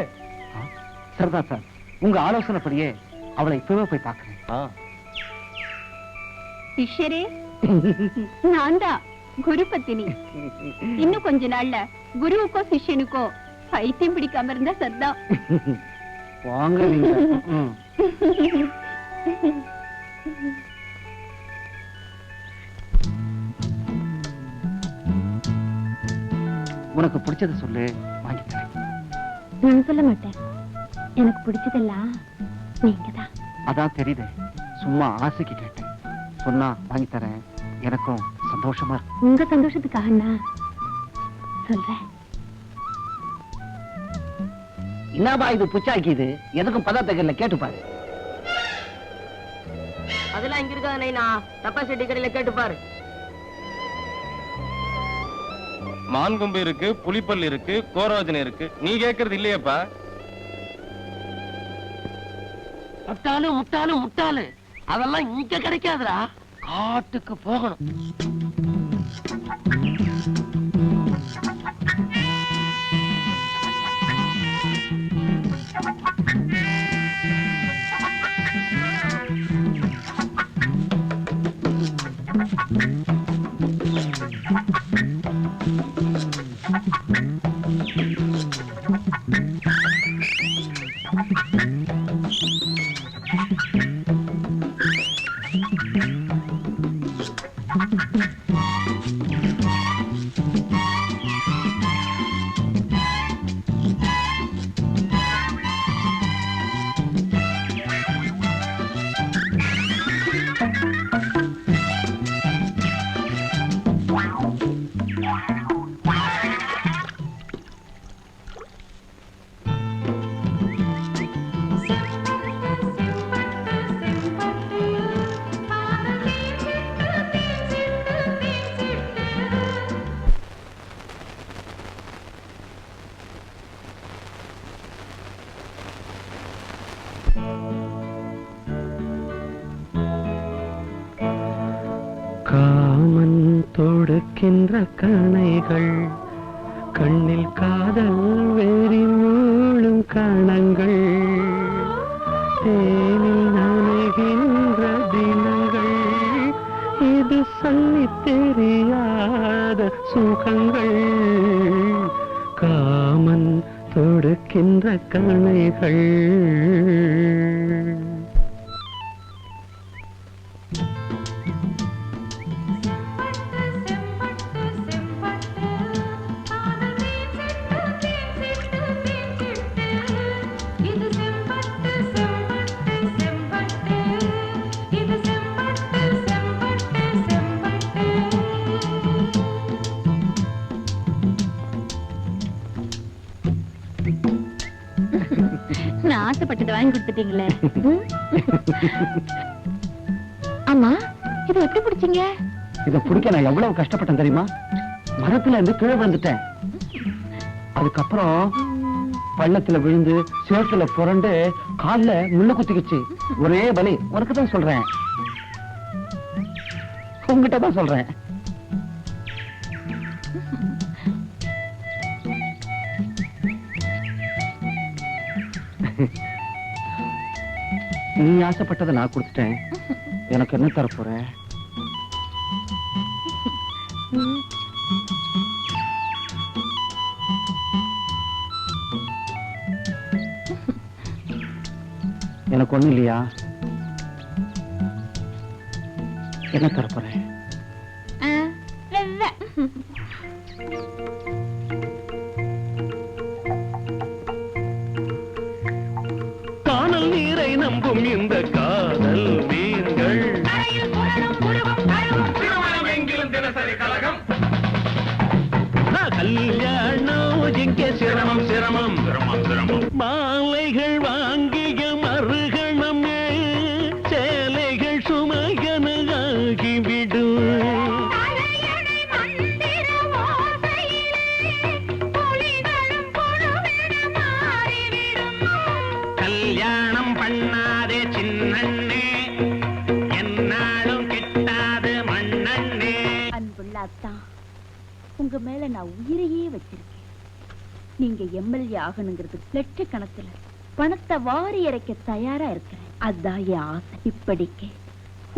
சரிதான் சார், உங்க ஆலோசனைப்படியே அவளை இப்பவே போய் பார்க்கிறேன். சிஷ்யரே, நான் தான் குரு பத்தினி. இன்னும் கொஞ்ச நாள்ல குருவுக்கோ சிஷ்யனுக்கோ பைத்தியம் பிடிக்காம இருந்தா சரிதான். வாங்க நீங்க. உனக்கு பிடிச்சது சொல்லு, வாங்கிக்கிறேன். நான் சொல்ல மாட்டேன். எனக்கு பிடிச்சதெல்லாம் நீங்க தான். அதான் தெரியுது, சும்மா ஆசைக்கு கேட்டேன். சொன்னா வாங்கி தரேன், எனக்கும் சந்தோஷமா இருக்கு. உங்க சந்தோஷத்துக்காக நான் சொல்றேன். என்னப்பா இது புச்சாக்கிது? எதுக்கும் பதார்த்தங்கள்ல கேட்டு பாரு. அதெல்லாம் இங்க இருக்காது நைனா, டப்பாசிட்டி கடையில கேட்டு பாரு. மான்கொம்பு இருக்கு, புலிப்பல் இருக்கு, கோரோஜனை இருக்கு. நீ கேக்குறது இல்லையப்பா. முட்டாளு அதெல்லாம் இங்க கிடைக்காதுடா, காட்டுக்கு போகணும். காமன் தொடுக்கின்ற கணைகள், கண்ணில் காதல் வேறி மூழும் கணங்கள், தேனில் நனைகின்ற தினங்கள், இது சொல்லி தெரியாத சுகங்கள். காமன் தொடுக்கின்ற கணைகள். நான் ஆசைப்பட்டதை வாங்கி கொடுத்துட்டீங்களே. ஆமா, இதை எப்படி பிடிச்சீங்க? இதை பிடிக்க நான் எவ்வளவு கஷ்டப்பட்டேன் தெரியுமா? மரத்துல இருந்து கீழே வந்துட்டேன். அதுக்கப்புறம் பள்ளத்துல விழுந்து சேத்துல புரண்டு கால்ல முள்ள குத்திக்கிச்சு. ஒரே வலி. உனக்கு தான் சொல்றேன், உங்ககிட்ட தான் சொல்றேன். நீ ஆசைப்பட்டதை நான் கொடுத்துட்டேன், எனக்கு என்ன தரப்போற? எனக்கு ஒண்ணு இல்லையா? என்ன தரப்போற? அத்தான், உங்க மேல நான் உயிரையே வச்சிருக்கேன். நீங்க எம்எல்ஏ ஆகணுங்கிறது லட்சக்கணக்கில் பணத்தை வாரி இறைக்க தயாரா இருக்கிறேன். அதான் என் ஆசை. இப்படிக்கு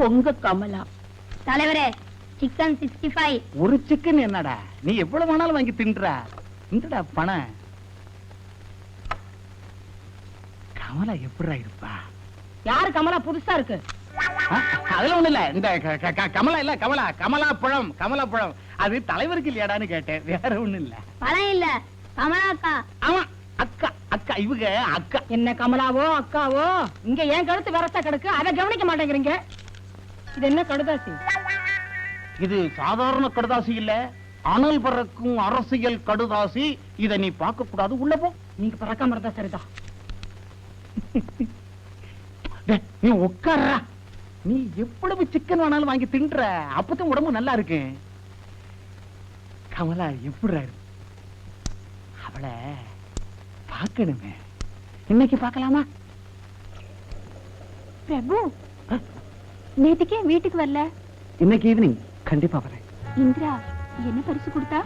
உங்க கமலா. தலைவரே, சிக்கன் 65. ஒரு சிக்கன் என்னடா, நீ எவ்வளவு வேணாலும் வாங்கி தின்றா. இந்தடா பணம். கமலா எப்படிடா இருப்பா? யாரு கமலா புதுசா இருக்கு? அதுல ஒண்ணு இல்ல, இந்த கமலா இல்ல, கமலா பழம், கமலா பழம். அது தலைவருக்கு இல்லையாடான்னு கேட்டேன், வேற ஒண்ணு இல்ல. பழம் இல்ல, கமலா அக்கா. ஆமா, அக்கா அக்கா, இவங்க அக்கா. என்ன கமலாவோ அக்காவோ, இங்க ஏன் கழுத்து வரசா கிடக்கு, அதை கவனிக்க மாட்டேங்கிறீங்க. இது என்ன கடுதாசி? இது சாதாரண கடுதாசி இல்ல, அனல் பறக்கும் அரசியல் கடுதாசி. இத நீ பார்க்க கூடாது, உள்ள போ. நீங்க பறக்காம இருந்தா சரிதான். டேய், நீ உட்கார்றா. நீ எவ்வளவு சிக்கன் வேணாலும் வாங்கி தின்ற, அப்பதான் உடம்பு நல்லா இருக்கு. கமலா எப்படிடா இருக்கு? அவளை பார்க்கணுமே, இன்னைக்கு பார்க்கலாமா? பிரபு, நேத்துக்கே வீட்டுக்கு வரல? இன்னைக்கு ஈவினிங் கண்டிப்பா வரேன். இந்திரா என்ன பரிசு கொடுத்தா?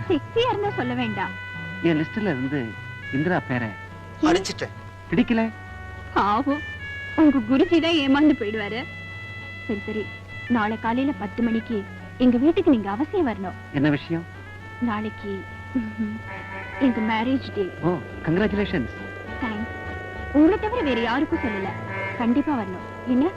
செக்ஸியா இருந்தா சொல்ல வேண்டாம். என் லிஸ்ட்ல இருந்து இந்திரா பேரை அடிச்சிட்டேன். பிடிக்கல. பாவம், உங்க குருஜி தான் ஏமாந்து போயிடுவாரு. சரி சரி, நாளை காலையில 10 மணிக்கு எங்க வீட்டுக்கு நீங்க அவசியம் வரணும். என்ன விஷயம்? நாளைக்கு எங்க மேரேஜ் டே. ஓ, கங்க்ராச்சுலேஷன்ஸ். தேங்க்ஸ். உங்களை தவிர வேற யாருக்கும் சொல்லல. கண்டிப்பா வரணும். என்ன?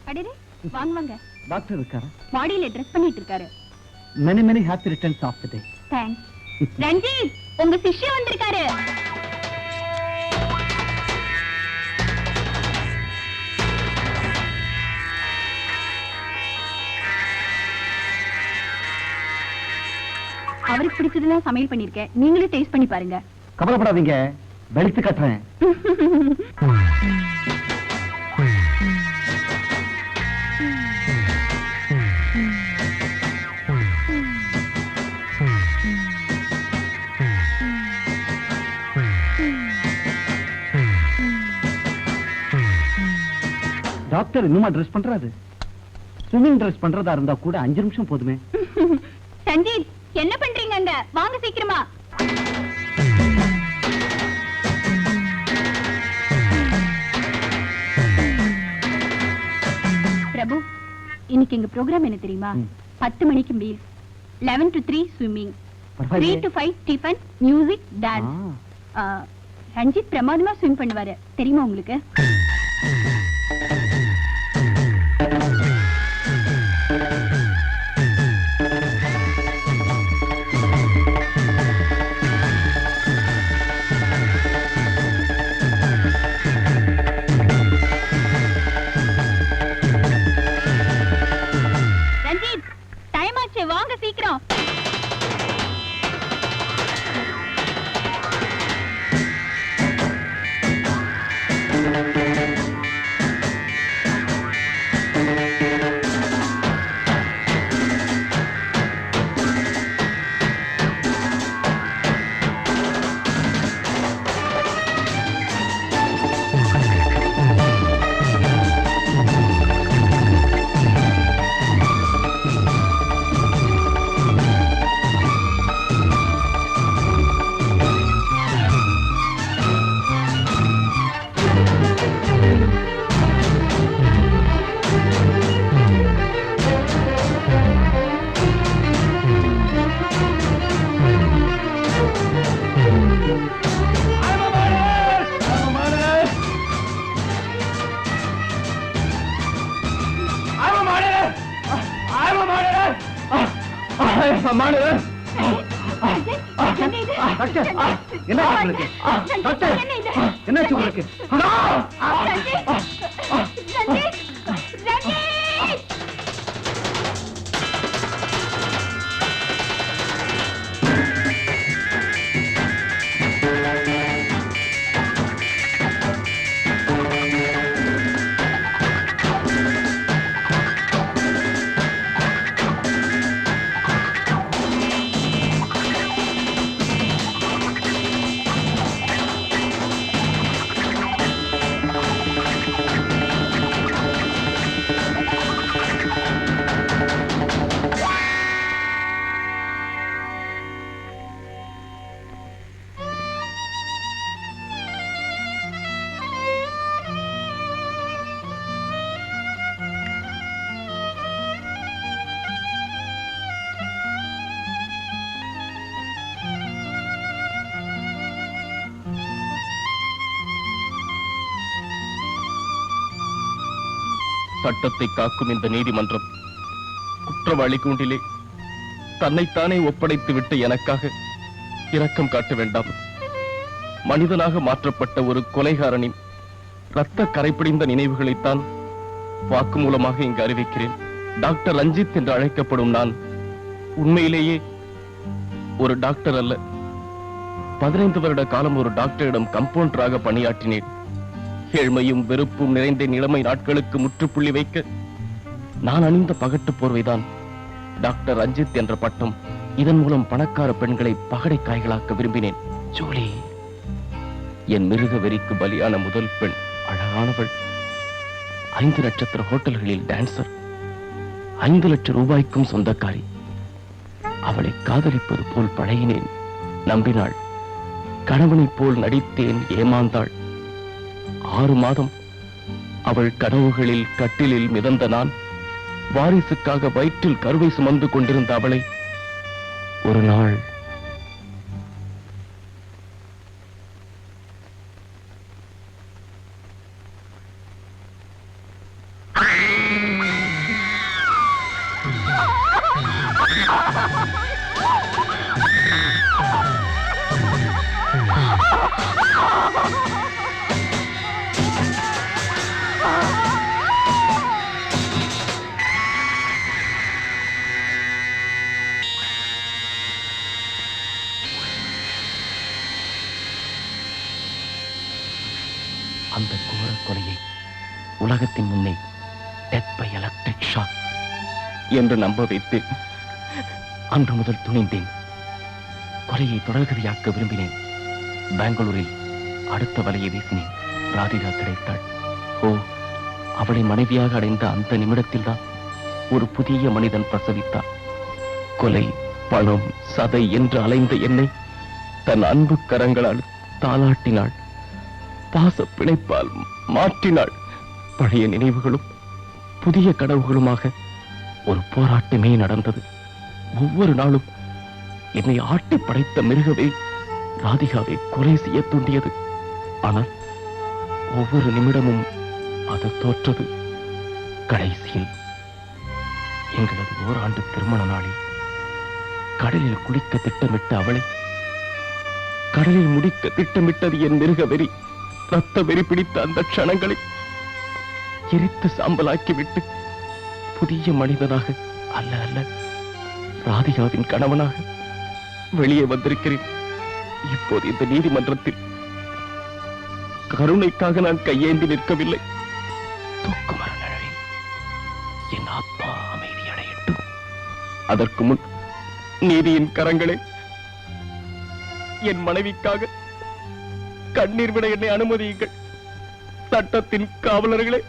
அடடே, வாங்க வாங்க. டாக்டர் இருக்காரா? பாடியில ட்ரெஸ் பண்ணிட்டு இருக்காரு. many many happy returns of the day. Thanks. Ranjith, உங்க சிஷ்யா வந்திருக்காரு. அவருக்கு பிடிச்சதெல்லாம் சமையல் பண்ணிருக்கேன், நீங்களும் டேஸ்ட் பண்ணி பாருங்க. கவலைப்படாதீங்க, வெளுத்து கட்டுறேன். டாக்டர் இன்னுமா ட்ரெஸ் பண்றாரு? ஸ்விமிங் ட்ரெஸ் பண்றதா இருந்தா கூட 5 நிமிஷம் போதுமே. சஞ்சீத், என்ன பண்றீங்க அங்க? வாங்க சீக்கிரமா. பிரபு, இன்னைக்கு எங்க ப்ரோக்ராம் என்ன தெரியுமா? 10 மணிக்கு meal, 11 to 3 swimming, 3 to 5 tiffin, music, dance. Ranjith பிரமாதமா ஸ்விம் பண்ணுவாரு, தெரியுமா உங்களுக்கு? ரஞ்சித், டைம் ஆச்சு, வாங்க சீக்கிரம். என்னாச்சு உங்களுக்கு? சட்டத்தை காக்கும் இந்த நீதிமன்றம் குற்றவாளி கூண்டிலே தன்னைத்தானே ஒப்படைத்து விட்டு எனக்காக இரக்கம் காட்ட வேண்டாம். மனிதனாக மாற்றப்பட்ட ஒரு கொலைகாரனின் இரத்த கரைப்பிடிந்த நினைவுகளைத்தான் வாக்கு மூலமாக இங்கு அறிவிக்கிறேன். டாக்டர் ரஞ்சித் என்று அழைக்கப்படும் நான் உண்மையிலேயே ஒரு டாக்டர் அல்ல. 15 வருட காலம் ஒரு டாக்டரிடம் கம்பவுண்டராக பணியாற்றினேன். ஏழ்மையும் வெறுப்பும் நிறைந்த நிலைமை நாட்களுக்கு முற்றுப்புள்ளி வைக்க நான் அணிந்த பகட்டு போர்வைதான் டாக்டர் ரஞ்சித் என்ற பட்டம். இதன் மூலம் பணக்கார பெண்களை பகடை காய்களாக்க விரும்பினேன். ஜூலி என் மிருக வெறிக்கு பலியான முதல் பெண். அழகானவள். 5 நட்சத்திர ஹோட்டல்களில் டான்சர். 5 லட்சம் ரூபாய்க்கும் சொந்தக்காரி. அவளை காதலிப்பது போல் பழகினேன், நம்பினாள். கணவனைப் போல் நடித்தேன், ஏமாந்தாள். 6 மாதம் அவள் கனவுகளில் கட்டிலில் மிதந்த நான் வாரிசுக்காக வயிற்றில் கருவை சுமந்து கொண்டிருந்த அவளை ஒரு நாள் அந்த கோர கொலையை உலகத்தின் முன்னே டெத் பை எலக்ட்ரிக் ஷாக் என்று நம்ப வைத்து அன்று முதல் துணிந்தேன். கொலையை தொடர்கதையாக்க விரும்பினேன். பெங்களூரில் அடுத்த வலையை வீசினேன். ராதிகா கிடைத்தாள். ஓ, அவளை மனைவியாக அடைந்த அந்த நிமிடத்தில் தான் ஒரு புதிய மனிதன் பிரசவித்தார். கொலை, பணம், சதை என்று அலைந்த என்னை தன் அன்பு கரங்களால் தாளாட்டினாள். பாச பிணைப்பால் மாற்றினாள். பழைய நினைவுகளும் புதிய கனவுகளுமாக ஒரு போராட்டமே நடந்தது. ஒவ்வொரு நாளும் என்னை ஆட்டி படைத்த மிருகவே ராதிகாவை கொலை செய்ய தூண்டியது. ஆனால் ஒவ்வொரு நிமிடமும் அது தோற்றது. கடைசியில் எங்களது ஓராண்டு திருமண நாளில் கடலில் குளிக்க திட்டமிட்ட அவளை கடலில் முடிக்க திட்டமிட்டது என் மிருக வெறி. ரத்த வெறி பிடித்த அந்த க்ஷணங்களை எரித்து சாம்பலாக்கிவிட்டு புதிய மனிதனாக அல்ல அல்ல ராதிகாவின் கணவனாக வெளியே வந்திருக்கிறேன். இப்போது இந்த நீதிமன்றத்தில் கருணைக்காக நான் கையேந்தி நிற்கவில்லை. தூக்குமர நிழலில் என் ஆத்மா அமைதி அடையட்டும். அதற்கு முன் நீதியின் கரங்களே, என் மனைவிக்காக கண்ணீர் விட என்னை அனுமதியுங்கள். சட்டத்தின் காவலர்களே,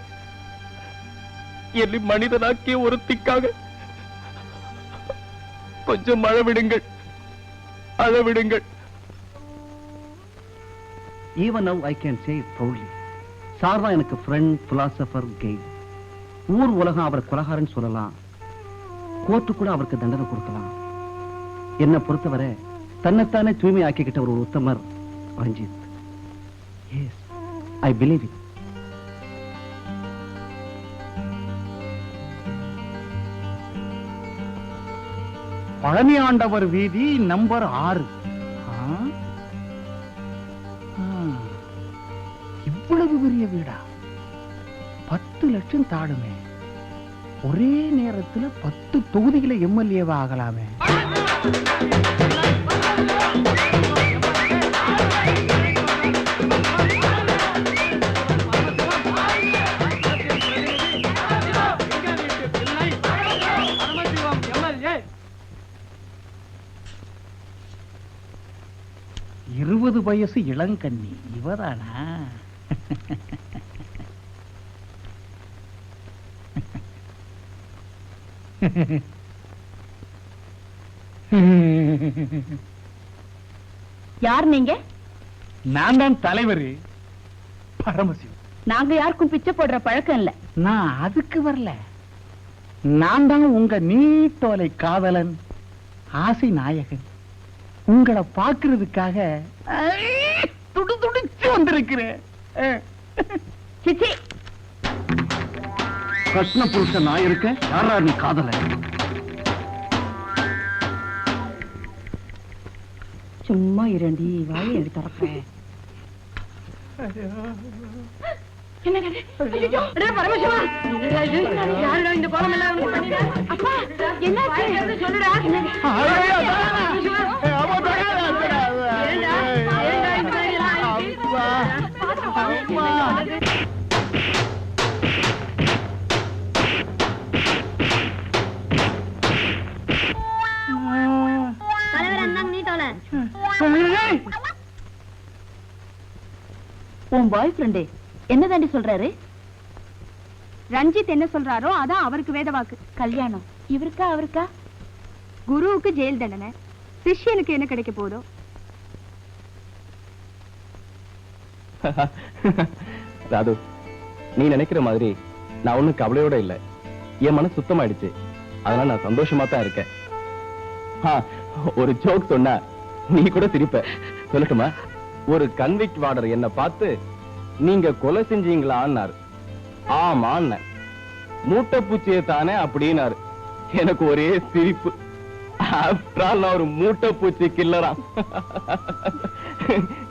என்னை மனிதனாக்கிய ஒருத்திக்காக கொஞ்சம் அளவிடுங்கள், அளவிடுங்கள். Even now I can say it proudly. Sir தான் எனக்கு ஃப்ரெண்ட், பிலாசபர், கெய். ஊர் உலகம் அவர் கொலகாரன் சொல்லலாம். கோர்ட்டு கூட அவருக்கு தண்டனை கொடுக்கலாம். என்னை பொறுத்தவரை தன்னைத்தானே தூய்மை ஆக்கிக்கிட்ட ஒரு உத்தமர் Ranjith. Yes, I believe it. Palani ஆண்டவர் வீதி நம்பர் 6. இவ்வளவு பெரிய வீடா? 10 லட்சம் தாடுமே. ஒரே நேரத்துல 10 தொகுதிகளை எம்எல்ஏவா ஆகலாமே. இருபது வயசு இளங்கண்ணி இவதானா? யார் நீங்க? நான் தான் தலைவர் பரமசிவம். நாங்க யாருக்கும் பிச்சை போடுற பழக்கம் இல்ல. நான் அதுக்கு வரல. நான் தான் உங்க நீட்டோலை காதலன், ஆசை நாயகன். உங்களை பாக்குறதுக்காக துடிச்சு வந்திருக்கிறேன். சிச்சி, கஷ்ண புருஷன் நான் இருக்க யாரா நீ காதல? சும்மா இரண்டி வாயை எடுத்துறப்பேன். இந்த கோலம் எல்லாம் அப்பா என்ன சொல்லுடா. உன் பாய் ஃப்ரெண்டே என்னதாண்டி சொல்றாரு? ரஞ்சித் என்ன சொல்றாரோ அதான் அவருக்கு வேத வாக்கு. கல்யாணம் இவருக்கா அவருக்கா? குருவுக்கு ஜெயில் தண்டனை, சிஷ்யனுக்கு என்ன கிடைக்க போதோ? ராது, நீ நினைக்கிற மாதிரி நான் ஒண்ணும் கவலையோட இல்ல. என் மனசு சுத்தமாயிடுச்சு. அதனால நான் சந்தோஷமா தான் இருக்கேன். ஒரு ஜோக் சொன்னா நீ கூட சிரிப்ப. சொல்லட்டுமா? ஒரு கன்விக்ட் வார்டர் என்ன பார்த்து நீங்க கொலை செஞ்சீங்களான்னாரு. ஆமான்ன. மூட்டை பூச்சியை தானே அப்படின்னாரு. எனக்கு ஒரே சிரிப்பு. ஆஃப்டர் ஆல் நான் ஒரு மூட்டை பூச்சி கில்லறான்.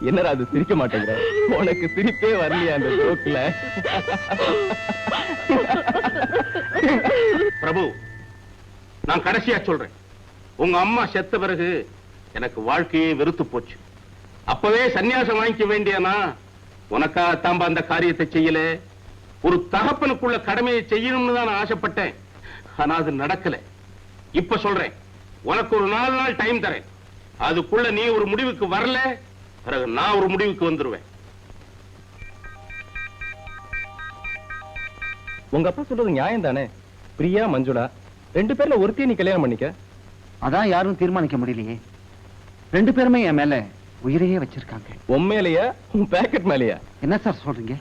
என்னடா அது சிரிக்க மாட்டேங்கிற? உனக்கு சிரிப்பே வரலையா அந்த ஜோக்ல? பிரபு, நான் கடைசியா சொல்றேன். உங்க அம்மா செத்த பிறகு எனக்கு வாழ்க்கையே வெறுத்து போச்சு. அப்பவே சன்னியாசம் வாங்கிக்க வேண்டியனா? உனக்காகத்தான் அந்த காரியத்தை செய்யல. ஒரு தகப்பனுக்குள்ள கடமையை செய்யணும்னு தான் நான் ஆசைப்பட்டேன். ஆனா அது நடக்கல. இப்ப சொல்றேன், உனக்கு ஒரு 4 நாள் டைம் தரேன். அதுக்குள்ள நீ ஒரு முடிவுக்கு வரல, பிறகு நான் ஒரு முடிவுக்கு வந்துருவேன். உங்க அப்பா சொல்றது நியாயம் தானே? பிரியா, மஞ்சுளா 2 பேர்ல ஒருத்தையும் நீ கல்யாணம் பண்ணிக்க. அதான் யாரும் தீர்மானிக்க முடியலையே. 2 பேருமே என் மேல உயிரையே வச்சிருக்காங்க. உன் மேலையா, உன் பேக்கெட் மேலையா? என்ன சார் சொல்றீங்க?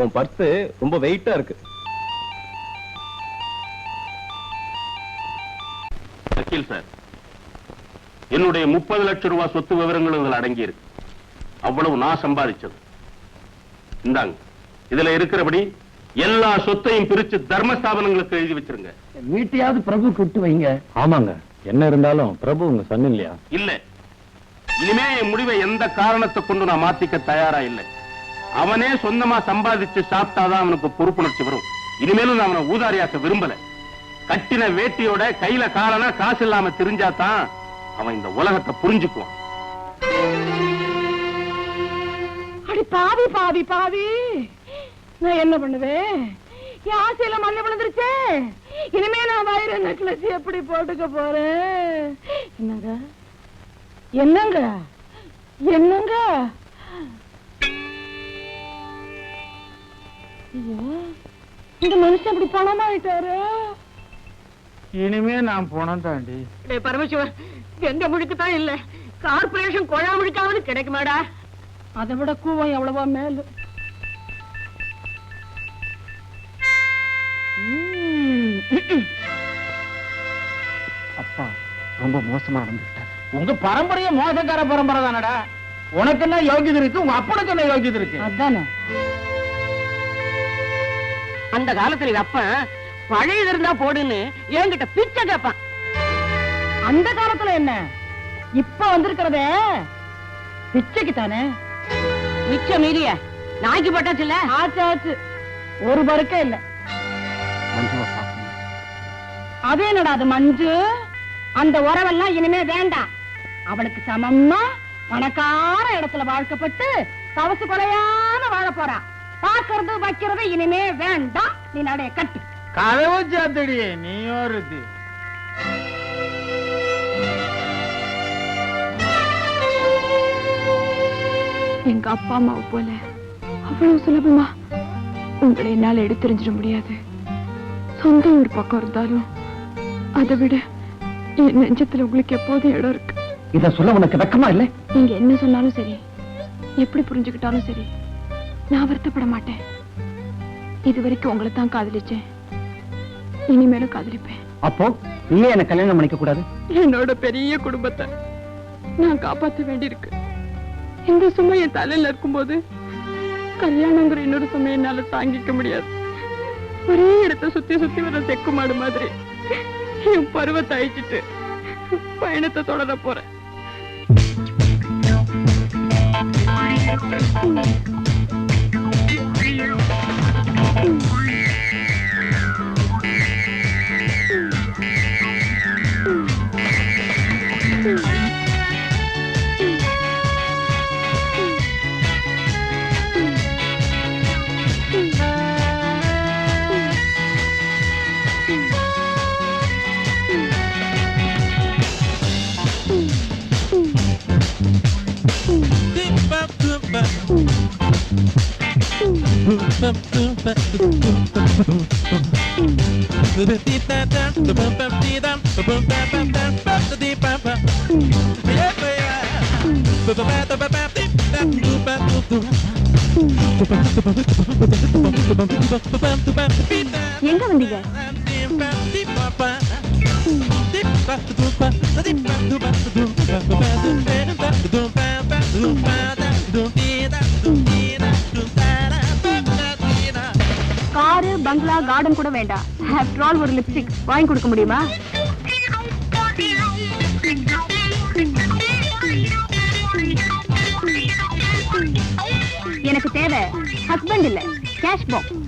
உன் பர்ஸ் ரொம்ப வெயிட்டா இருக்கு. வக்கீல் சார், என்னுடைய 30 லட்சம் ரூபாய் சொத்து விவரங்கள் இதுல அடங்கி இருக்கு. அவ்வளவு நான் சம்பாதிச்சது. இந்தாங்க, இதுல இருக்கிறபடி எல்லா சொத்தையும் பிரிச்சு தர்மஸ்தாபனங்களுக்கு எழுதி வச்சிருங்க. வீட்டையாவது பிரபு விட்டு வைங்க. ஆமாங்க, என்ன இருந்தாலும் பிரபு உங்க சன் இல்லையா? இல்ல, இனிமே என் முடிவை எந்த காரணத்தை கொண்டு நான் மாத்திக்க தயாரா இல்லை. அவனே சொந்தமா சம்பாதிச்சு சாப்பிட்டாதான் அவனுக்கு பொறுப்புணர்ச்சி வரும். இனிமேலும் நான் அவனை ஊதாரியாக்க விரும்பல. கட்டின வேட்டியோட கையில காலனா காசு இல்லாம தெரிஞ்சாதான் அவன் இந்த உலகத்தை புரிஞ்சுக்குவான். அடி பாவி பாவி பாவி, நான் என்ன பண்ணுவேன்? என் ஆசையில மண்ணு விழுந்துருச்சே. இனிமே நான் வைர நெக்லஸ் எப்படி போட்டுக்க போறேன்? என்னங்க என்னங்க என்னங்க? ஐயோ, இந்த மனுஷன் இப்படி பணமாயிட்டாரு. இனிமே நான் போனோம் தாண்டி. பரமேஸ்வர், எங்க முழுக்குதான் இல்ல, கார்பரேஷன் கொழா முழுக்காவது கிடைக்குமாடா? அதை விட கூவம் எவ்வளவோ மேல. அப்பா ரொம்ப மோசமா நடந்துட்டார். உங்க பரம்பரைய மோசக்கார பரம்பரை தானடா. உனக்கு என்ன யோகியது இருக்கு, உங்க அப்பனுக்கு என்ன யோகியது இருக்கு? அதானே. அந்த காலத்துல அப்ப பழையது இருந்தா போடுன்னு என்கிட்ட பிச்சை கேட்பான். அந்த காலத்துல என்ன, இப்ப வந்திருக்கிறதே பிச்சைக்கு தானே. மிச்சம் மீறிய நாய்க்கு பட்டாச்சு இல்ல? ஆச்சு ஆச்சு, ஒரு பருக்கே இல்ல. மஞ்சுவை பார்க்கணும். அது என்னடா அது மஞ்சு? அந்த உறவெல்லாம் இனிமே வேண்டாம். அவளுக்கு சமமா பணக்கார இடத்துல வாழ்க்கப்பட்டு தவசு கொலையாம வாழ போறா. பாக்குறது வைக்கிறது இனிமே வேண்டாம். நீ நடைய கட்டு. கதவு சாத்தடியே நீ ஒருத்தி. எங்க அப்பா அம்மாவை போல அவ்வளவு சுலபமா உங்களை என்னால எடுத்தெறிஞ்சிட முடியாது. சொந்த ஒரு பக்கம் இருந்தாலும் அதை விட என் நெஞ்சத்துல உங்களுக்கு எப்போதும் இடம் இருக்கு. இத சொல்ல உனக்கு வெக்கமா இல்ல? நீங்க என்ன சொன்னாலும் சரி, எப்படி புரிஞ்சுக்கிட்டாலும் சரி, நான் வருத்தப்பட மாட்டேன். இது வரைக்கும் உங்களை தான் காதலிச்சேன், இனிமேலும் காதலிப்பேன். அப்போ நீயே என்ன கல்யாணம் பண்ணிக்க கூடாது? என்னோட பெரிய குடும்பத்தை நான் காப்பாற்ற வேண்டியிருக்கு. இந்த சுமை என் தலையில இருக்கும்போது கல்யாணங்கிற இன்னொரு சுமை என்னால தாங்கிக்க முடியாது. ஒரே இடத்த சுத்தி சுத்தி வர செக்கு மாடு மாதிரி என் பருவத்தை அழிச்சிட்டு பயணத்தை தொடர போறேன். எங்க வந்தீங்க? காரு, பங்களா, கார்டன் கூட வேண்டாம். ஆஃப்டர் ஆல் ஒரு லிப்ஸ்டிக் வாங்கி கொடுக்க முடியுமா? எனக்கு தேவை ஹஸ்பண்ட் இல்ல, கேஷ் பாக்ஸ்.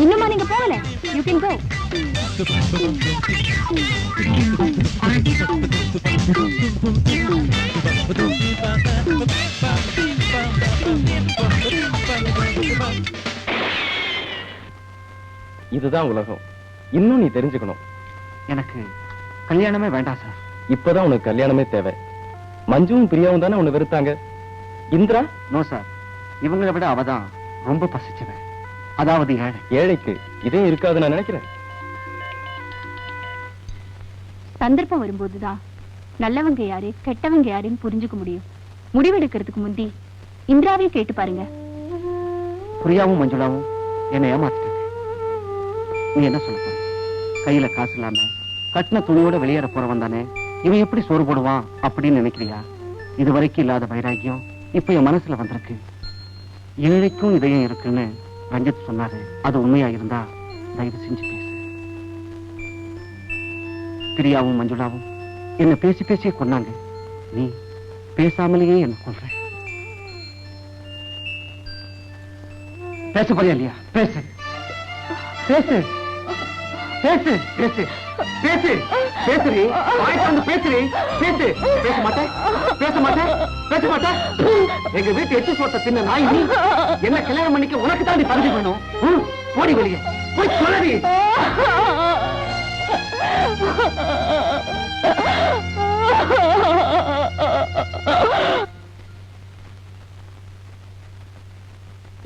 இன்னுமா நீங்க போகல? You can go. இதுதான் உலகம். இன்னும் நீ தெரிஞ்சுக்கணும். எனக்கு கல்யாணமே வேண்டாம் சார். இப்பதான் உனக்கு கல்யாணமே தேவை. மஞ்சுவும் பிரியாவும் தானே உன்னை வெறுத்தாங்க. இந்திரா? நோ சார், இவங்களை விட அவதான் ரொம்ப பசிச்சவன். அதாவது ஏழை. ஏழைக்கு இதே இருக்காது நான் நினைக்கிறேன். சந்தர்ப்பம் வரும்போதுதான் நல்லவங்க யாரு கெட்டவங்க யாருன்னு புரிஞ்சுக்க முடியும். முடிவெடுக்கிறதுக்கு முந்தி இந்திராவையும் கேட்டு பாருங்க. பிரியாவும் மஞ்சுளாவும் என்னை ஏமாத்திட்டாங்க. நீ என்ன சொல்ல போற? கையில காசு இல்லாம கட்டின துணியோட வெளியேற போறவன் தானே இவன் எப்படி சோறு போடுவான் அப்படின்னு நினைக்கிறியா? இது வரைக்கும் இல்லாத வைராக்கியம் இப்ப என் மனசுல வந்திருக்கு. ஏழைக்கும் இதயம் இருக்குன்னு ரஞ்சித் சொன்னாரு. அது உண்மையா இருந்தா தயவு செஞ்சு பேசு. பிரியாவும் மஞ்சுளாவும் என்ன பேசி பேசியே கொன்னாங்க. நீ பேசாமலேயே என்ன கொல்ற. பேச போறியா இல்லையா? பேசு பேசு பேசு பேசு பேசு பேசுறீ. வாய்ப்பு பேசுறீ. பேசு. பேச மாட்டேன் பேச மாட்டேன் பேச மாட்டேன். எங்க வீட்டு எச்சு சோட்ட தின்ன நாய் நீ. என்ன கல்யாணம் பண்ணிக்க உனக்கு தான் நீ பரிசு வேணும். போடி வெளியே போய் சொல்லி.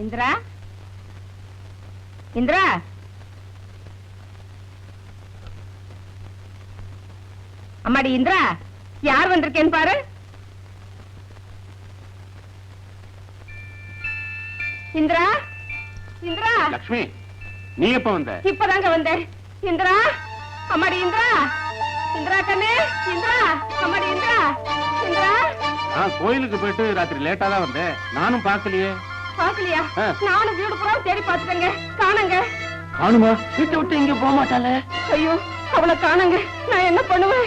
இந்திரா, இந்திரா, அம்மாடி இந்திரா, யார் வந்திருக்கேன்னு பாரு. இந்திரா, இந்திரா. லக்ஷ்மி, நீ எப்ப வந்த? இப்பதாங்க வந்தேன். இந்திரா, அம்மாடி இந்திரா, இந்திரா கண்ணே, இந்திரா, அம்மாடி இந்திரா, இந்திரா. நான் கோயிலுக்கு போயிட்டு ராத்திரி லேட்டா தான் வந்தேன். நானும் பார்க்கலையே. பாக்கலையா? நானும் வீடு பூரா தேடி பார்த்துட்டேங்க, காணுங்க. காணுமா? வீட்டை விட்டு இங்க போக மாட்டாள. ஐயோ, அவளை காணுங்க. நான் என்ன பண்ணுவேன்?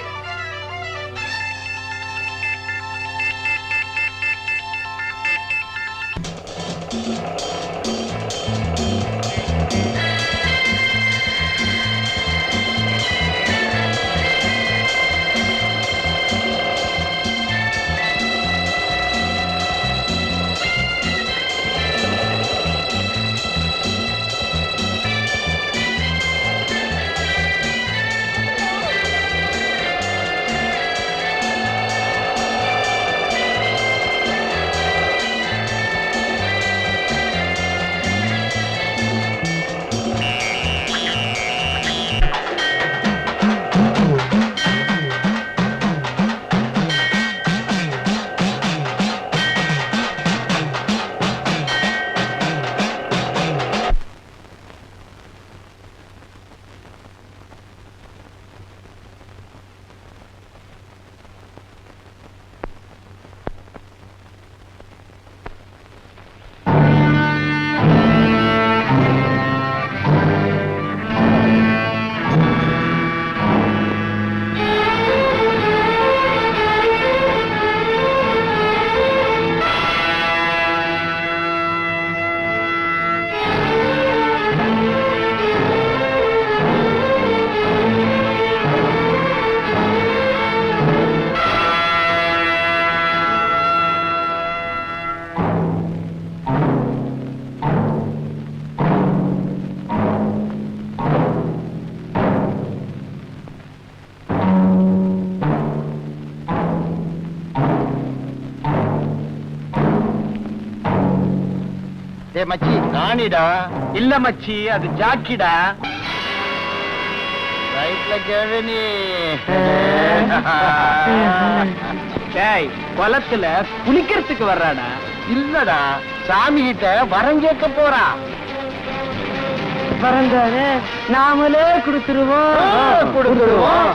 ஏ மச்சி ராணிடா இல்ல மச்சி அது ஜாக்கிடா ரைட்ல கேவனி டேய் குளத்துல குளிக்கிறதுக்கு வர்றானா இல்லடா சாமி கிட்ட வரம் கேட்க போறா வரந்தாரு நாமளே கொடுத்துருவோம் கொடுத்துருவோம்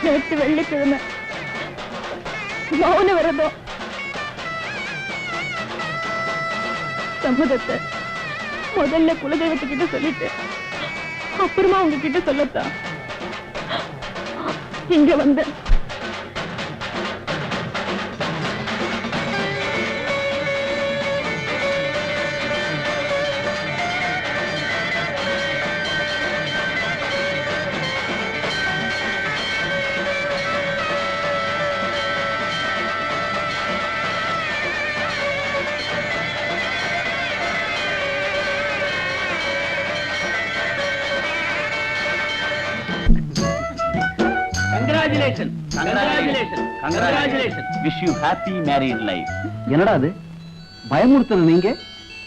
நேற்று வெள்ளிக்கிழமை மௌன விரதம். சம்மதத்தை முதல்ல குலதெய்வத்துக்கிட்ட சொல்லிட்டு அப்புறமா உங்ககிட்ட சொல்லத்தான் இங்க வந்தேன். Congratulations, congratulations, congratulations. Wish you happy married life. என்னடா அது பயமுறுத்தல நீங்க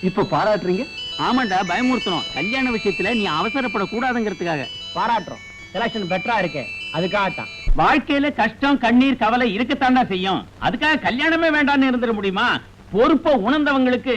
இப்ப பாராட்டுறீங்க? ஆமாண்டா, பயமுறுத்தணும். கல்யாண விஷயத்துல நீ அவசரப்படக்கூடாதுங்கிறதுக்காக. பாராட்டுறோம். செலக்ஷன் பெட்டரா இருக்கு, அதுக்காகத்தான். வாழ்க்கையில கஷ்டம், கண்ணீர், கவலை இருக்கத்தாண்டா செய்யும். அதுக்காக கல்யாணமே வேண்டாம்னு இருந்துட முடியுமா? பொறுப்பை உணர்ந்தவங்களுக்கு